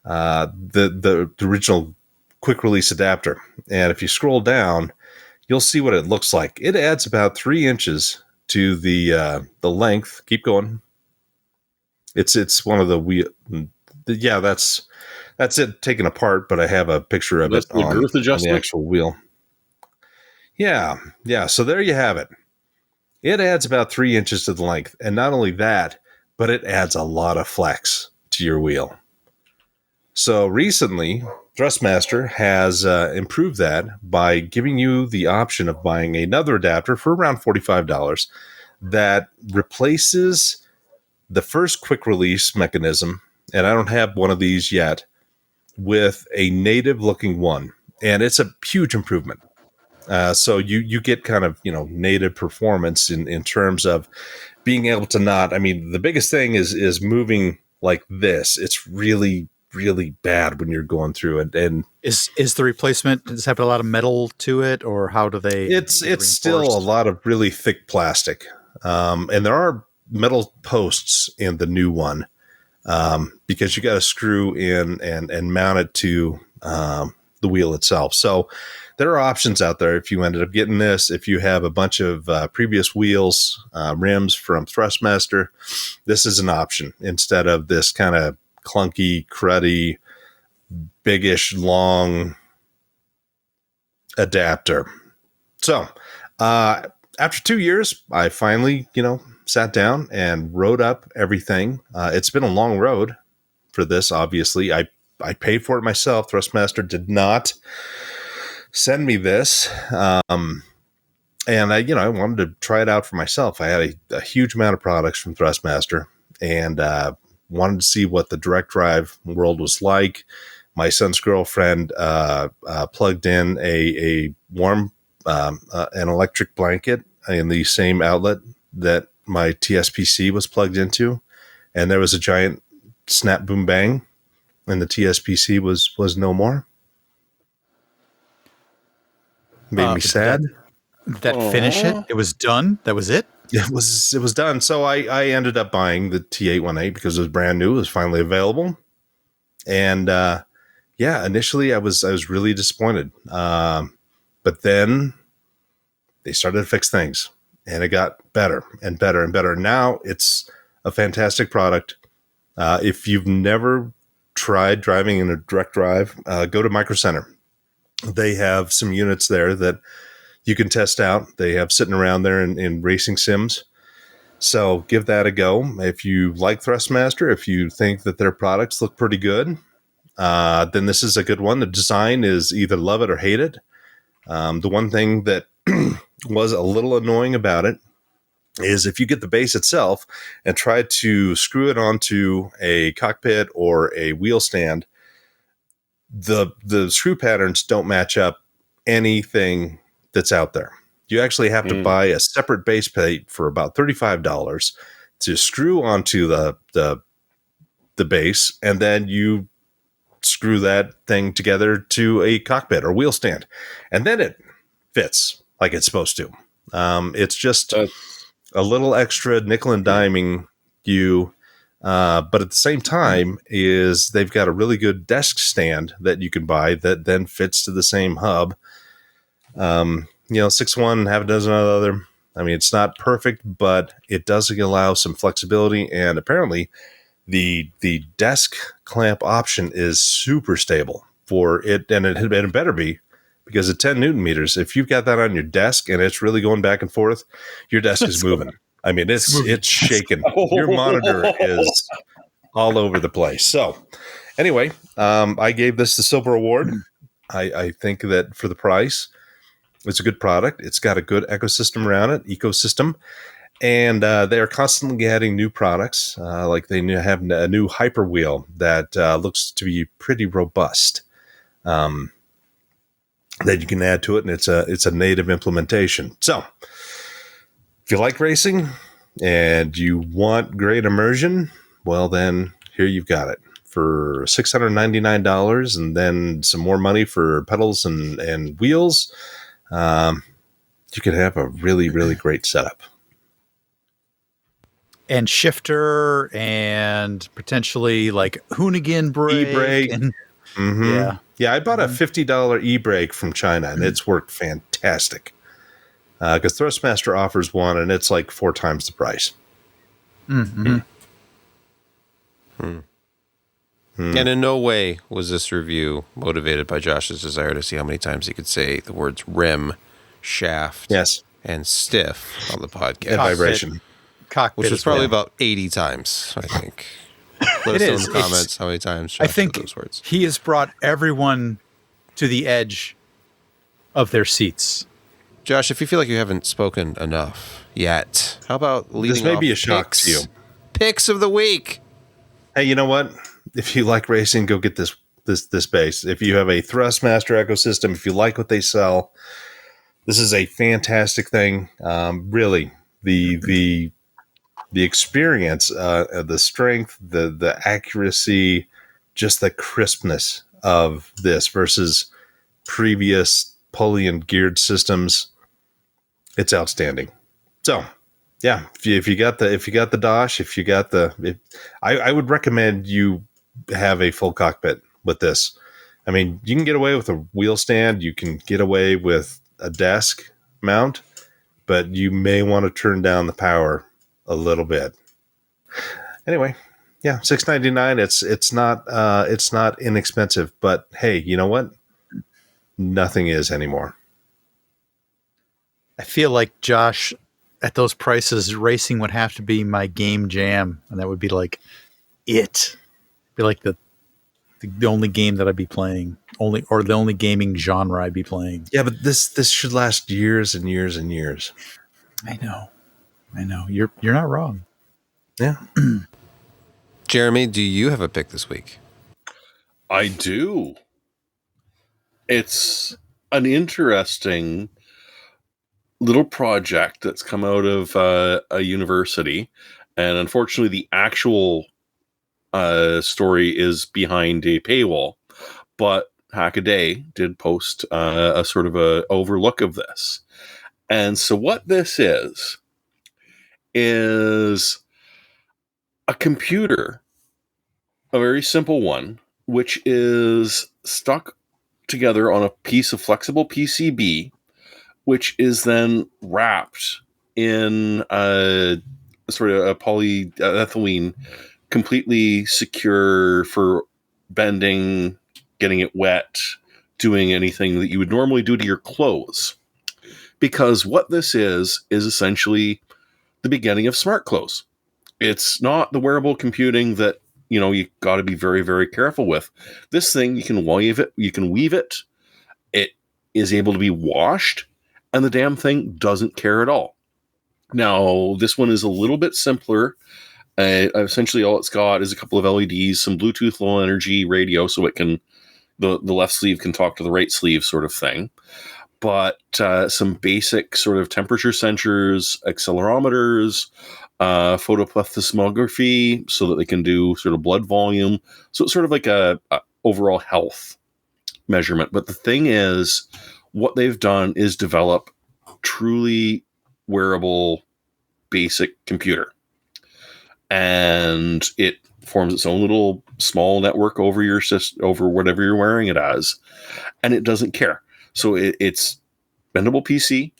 the original quick release adapter. And if you scroll down, you'll see what it looks like. It adds about 3 inches to the length. Keep going. It's one of the wheel. Yeah, that's it taken apart, but I have a picture of it on the actual wheel. Yeah. So there you have it. It adds about 3 inches to the length. And not only that, but it adds a lot of flex to your wheel. So recently, Thrustmaster has improved that by giving you the option of buying another adapter for around $45 that replaces the first quick release mechanism, and I don't have one of these yet, with a native looking one. And it's a huge improvement. So you get kind of, native performance in terms of being able to the biggest thing is moving like this. It's really, really bad when you're going through it. And is the replacement, does it have a lot of metal to it, or how do they? It's still a lot of really thick plastic. And there are metal posts in the new one, because you got to screw in and mount it to the wheel itself. So there are options out there if you ended up getting this. If you have a bunch of previous wheels, rims from Thrustmaster, this is an option instead of this kind of clunky, cruddy, biggish, long adapter. So after 2 years, I finally, sat down and wrote up everything. It's been a long road for this, obviously. I paid for it myself. Thrustmaster did not send me this. And I wanted to try it out for myself. I had a huge amount of products from Thrustmaster and wanted to see what the direct drive world was like. My son's girlfriend plugged in a warm, an electric blanket in the same outlet that my TSPC was plugged into. And there was a giant snap, boom, bang. And the TSPC was no more. Made me sad. That finish it? It was done? That was it? It was done. So I ended up buying the T818 because it was brand new. It was finally available. And initially I was really disappointed. But then they started to fix things and it got better and better and better. Now it's a fantastic product. If you've never tried driving in a direct drive, go to Micro Center. They have some units there that you can test out. They have sitting around there in racing sims. So give that a go. If you like Thrustmaster, if you think that their products look pretty good, then this is a good one. The design is either love it or hate it. The one thing that was a little annoying about it is if you get the base itself and try to screw it onto a cockpit or a wheel stand, the screw patterns don't match up anything that's out there. You actually have to buy a separate base plate for about $35 to screw onto the base, and then you screw that thing together to a cockpit or wheel stand, and then it fits like it's supposed to. It's just a little extra nickel and diming you. But at the same time is they've got a really good desk stand that you can buy that then fits to the same hub. 6.1, half a dozen other. It's not perfect, but it does allow some flexibility. And apparently the desk clamp option is super stable for it. And it better be, because at 10 Newton meters, if you've got that on your desk and it's really going back and forth, your desk is moving. I mean, it's shaking. Your monitor is all over the place. So anyway, I gave this the silver award. I think that for the price, it's a good product. It's got a good ecosystem. And they are constantly adding new products. Like they have a new hyper wheel that looks to be pretty robust. That you can add to it, and it's a native implementation. So if you like racing and you want great immersion, well then here you've got it for $699, and then some more money for pedals and wheels. You could have a really, really great setup. And shifter and potentially like Hoonigan brake. E-brake. And, mm-hmm. Yeah, I bought a $50 e-brake from China, and it's worked fantastic. Because Thrustmaster offers one, and it's like 4 times the price. Mm-hmm. And in no way was this review motivated by Josh's desire to see how many times he could say the words rim, shaft, and stiff on the podcast. And vibration. Cockpit, which was probably about 80 times, I think. Let us know in the comments how many times Josh I think said those words. He has brought everyone to the edge of their seats. Josh, if you feel like you haven't spoken enough yet, how about leading This may off be a shock picks? to you. Picks of the week. Hey, you know what? If you like racing, go get this base. If you have a Thrustmaster ecosystem, if you like what they sell, this is a fantastic thing. Really, the experience, the strength, the accuracy, just the crispness of this versus previous pulley and geared systems, it's outstanding. So, yeah, if you got the Dosh, I would recommend you have a full cockpit with this. I mean, you can get away with a wheel stand, you can get away with a desk mount, but you may want to turn down the power a little bit. Anyway, yeah, $699. It's not inexpensive, but hey, you know what? Nothing is anymore. I feel like, Josh, at those prices, racing would have to be my game jam, and that would be like it. Be like the only game that I'd be playing, or the only gaming genre I'd be playing. Yeah, but this should last years and years and years. I know. You're not wrong. Yeah. Jeremy, do you have a pick this week? I do. It's an interesting little project that's come out of a university, and unfortunately the actual story is behind a paywall, but Hackaday did post a sort of a overlook of this. And so what this is a computer, a very simple one, which is stuck together on a piece of flexible PCB, which is then wrapped in a sort of a polyethylene, completely secure for bending, getting it wet, doing anything that you would normally do to your clothes. Because what this is essentially the beginning of smart clothes. It's not the wearable computing that, you got to be very, very careful with. This thing, you can weave it. It is able to be washed, and the damn thing doesn't care at all. Now, this one is a little bit simpler. Essentially, all it's got is a couple of LEDs, some Bluetooth low energy radio, so it can the left sleeve can talk to the right sleeve, sort of thing. But some basic sort of temperature sensors, accelerometers, photoplethysmography, so that they can do sort of blood volume. So it's sort of like a overall health measurement. But the thing is, what they've done is develop truly wearable basic computer. And it forms its own little small network over your system, over whatever you're wearing it as. And it doesn't care. So it's bendable PC,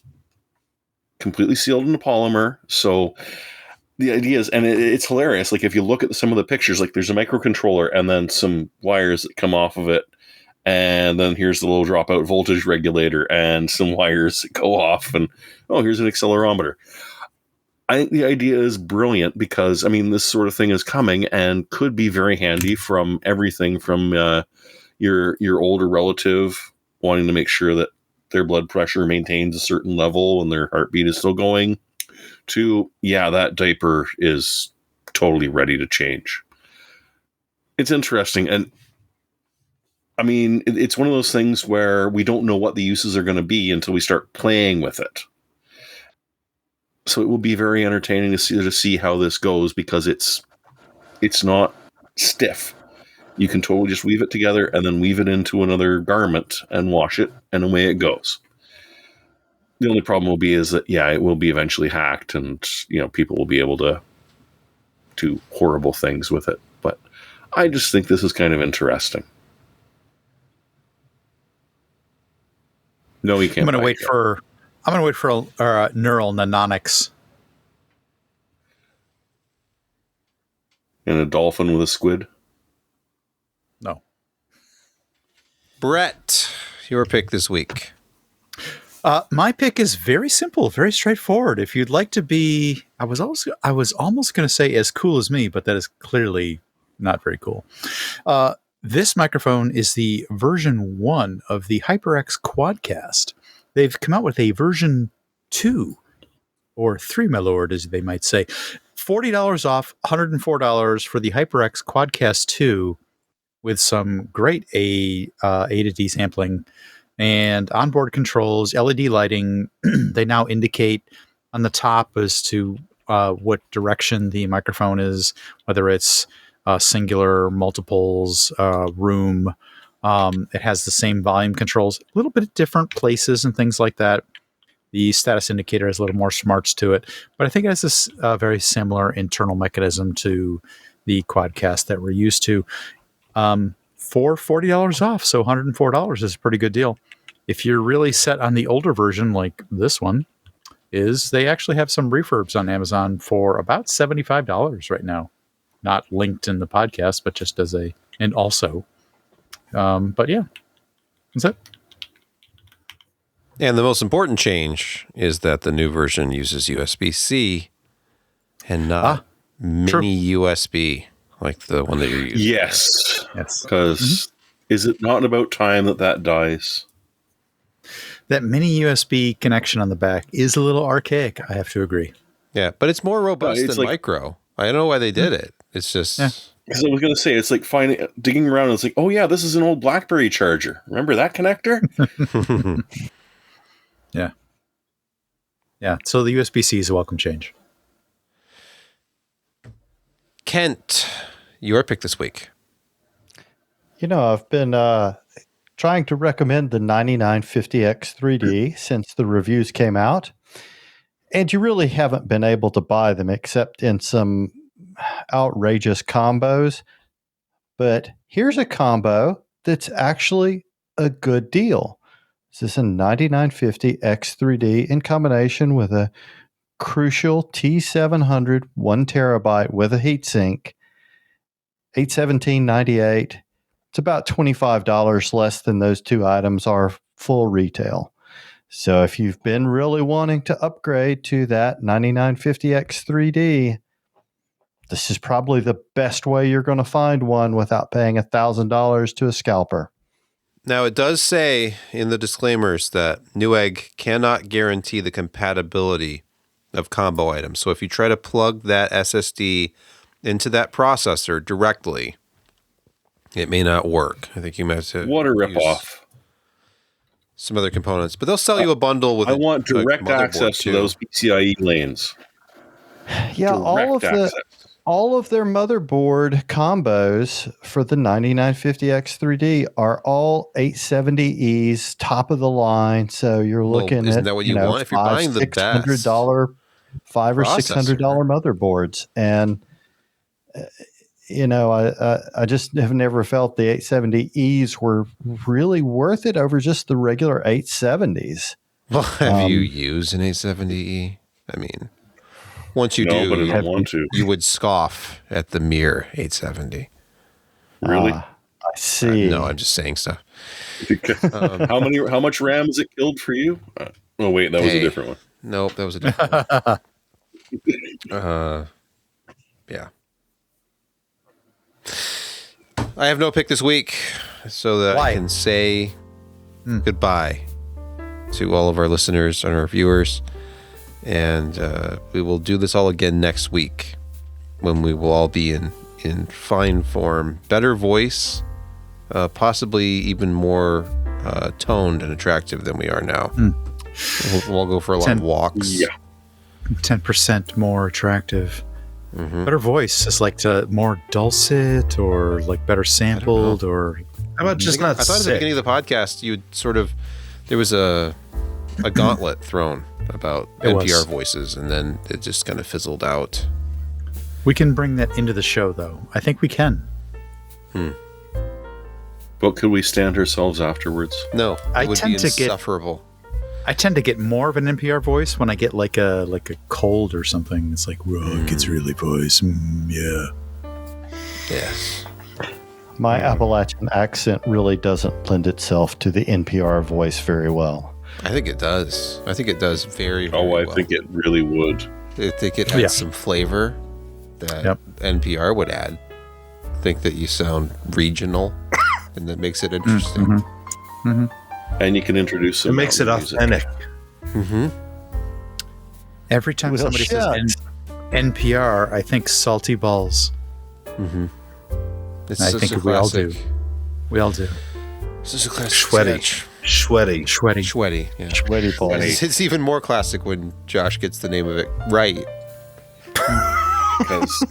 completely sealed in polymer. So the idea is, and it's hilarious. Like if you look at some of the pictures, like there's a microcontroller and then some wires that come off of it, and then here's the low dropout voltage regulator and some wires that go off, and here's an accelerometer. I think the idea is brilliant because, I mean, this sort of thing is coming and could be very handy from everything from your older relative wanting to make sure that their blood pressure maintains a certain level and their heartbeat is still going, to, that diaper is totally ready to change. It's interesting. And I mean, it's one of those things where we don't know what the uses are going to be until we start playing with it. So it will be very entertaining to see how this goes, because it's not stiff. You can totally just weave it together and then weave it into another garment and wash it, and away it goes. The only problem will be is that, it will be eventually hacked, and people will be able to do horrible things with it. But I just think this is kind of interesting. No, you can't. I'm going to wait for neural nanonics. And a dolphin with a squid. No. Brett, your pick this week. My pick is very simple, very straightforward. If you'd like to be, I was almost going to say as cool as me, but that is clearly not very cool. This microphone is the version 1 of the HyperX Quadcast. They've come out with a version 2 or 3, my lord, as they might say. $40 off, $104 for the HyperX Quadcast 2 with some great A to D sampling and onboard controls, LED lighting. They now indicate on the top as to what direction the microphone is, whether it's singular, multiples, room. It has the same volume controls, a little bit of different places and things like that. The status indicator has a little more smarts to it, but I think it has this very similar internal mechanism to the Quadcast that we're used to. For $40 off, so $104 is a pretty good deal. If you're really set on the older version, like this one is, they actually have some refurbs on Amazon for about $75 right now. Not linked in the podcast, but just as and also. But yeah, that's it. And the most important change is that the new version uses USB-C and not mini USB, like the one that you're using. Yes. Because is it not about time that dies? That mini USB connection on the back is a little archaic, I have to agree. Yeah, but it's more robust than like, micro. I don't know why they did it. It's just... Yeah. Because I was going to say, it's like digging around, and it's like, oh yeah, this is an old BlackBerry charger. Remember that connector? Yeah. Yeah, so the USB-C is a welcome change. Kent, your pick this week. I've been trying to recommend the 9950X 3D since the reviews came out, and you really haven't been able to buy them except in some outrageous combos. But here's a combo that's actually a good deal. This is a 9950X3D in combination with a Crucial T700 1 terabyte with a heatsink, $817.98. It's about $25 less than those two items are full retail. So if you've been really wanting to upgrade to that 9950X 3D, this is probably the best way you're going to find one without paying $1,000 to a scalper. Now, it does say in the disclaimers that Newegg cannot guarantee the compatibility of combo items. So if you try to plug that SSD into that processor directly, it may not work. I think you might have to. What a ripoff. Some other components, but they'll sell you a bundle with. I want direct access to those PCIe lanes. Yeah, all of their motherboard combos for the 9950X 3D are all 870Es, top of the line. So you're looking isn't at that what you want if you're buying the best $500 or $600 motherboards, and I just have never felt the 870Es were really worth it over just the regular 870s. Well, have you used an 870E? I mean, once you do, but I don't want to. You would scoff at the mere 870. Really? I see. No, I'm just saying stuff. How much RAM is it killed for you? Oh wait, that was a different one. Nope, that was a different one. Yeah. I have no pick this week, so that I can say goodbye to all of our listeners and our viewers. And we will do this all again next week when we will all be in fine form, better voice, possibly even more toned and attractive than we are now. We'll go for a lot of walks. Yeah. 10% more attractive. Better voice is like more dulcet or like better sampled or How about just not I thought at the sick? beginning of the podcast you'd sort of there was a gauntlet thrown about NPR voices, and then it just kind of fizzled out. we can bring that into the show though. I think we can. But could we stand ourselves afterwards? No, I it would tend be to get- insufferable. I tend to get more of an NPR voice when I get like a cold or something. It's like, whoa, it gets really voice. Yeah. Yes. My Appalachian accent really doesn't lend itself to the NPR voice very well. I think it does. I think it does very, very Oh, I well. think it really would. I think it adds some flavor that NPR would add. I think that you sound regional, and that makes it interesting. And you can introduce some It makes it mountain music. authentic. Every time Well, somebody says shucks. NPR, I think salty balls. It's I such think a we all classic. do. We all do. This is a classic Sweaty. sketch. Sweaty. Sweaty. Sweaty. Yeah. Sweaty balls. It's even more classic when Josh gets the name of it right. Because